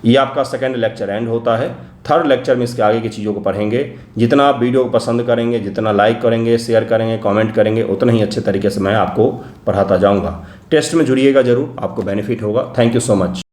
ये आपका सेकंड लेक्चर एंड होता है। थर्ड लेक्चर में इसके आगे की चीज़ों को पढ़ेंगे। जितना आप वीडियो को पसंद करेंगे, जितना लाइक करेंगे, शेयर करेंगे, कमेंट करेंगे, उतना ही अच्छे तरीके से मैं आपको पढ़ाता जाऊंगा। टेस्ट में जुड़िएगा जरूर, आपको बेनिफिट होगा। Thank you so much.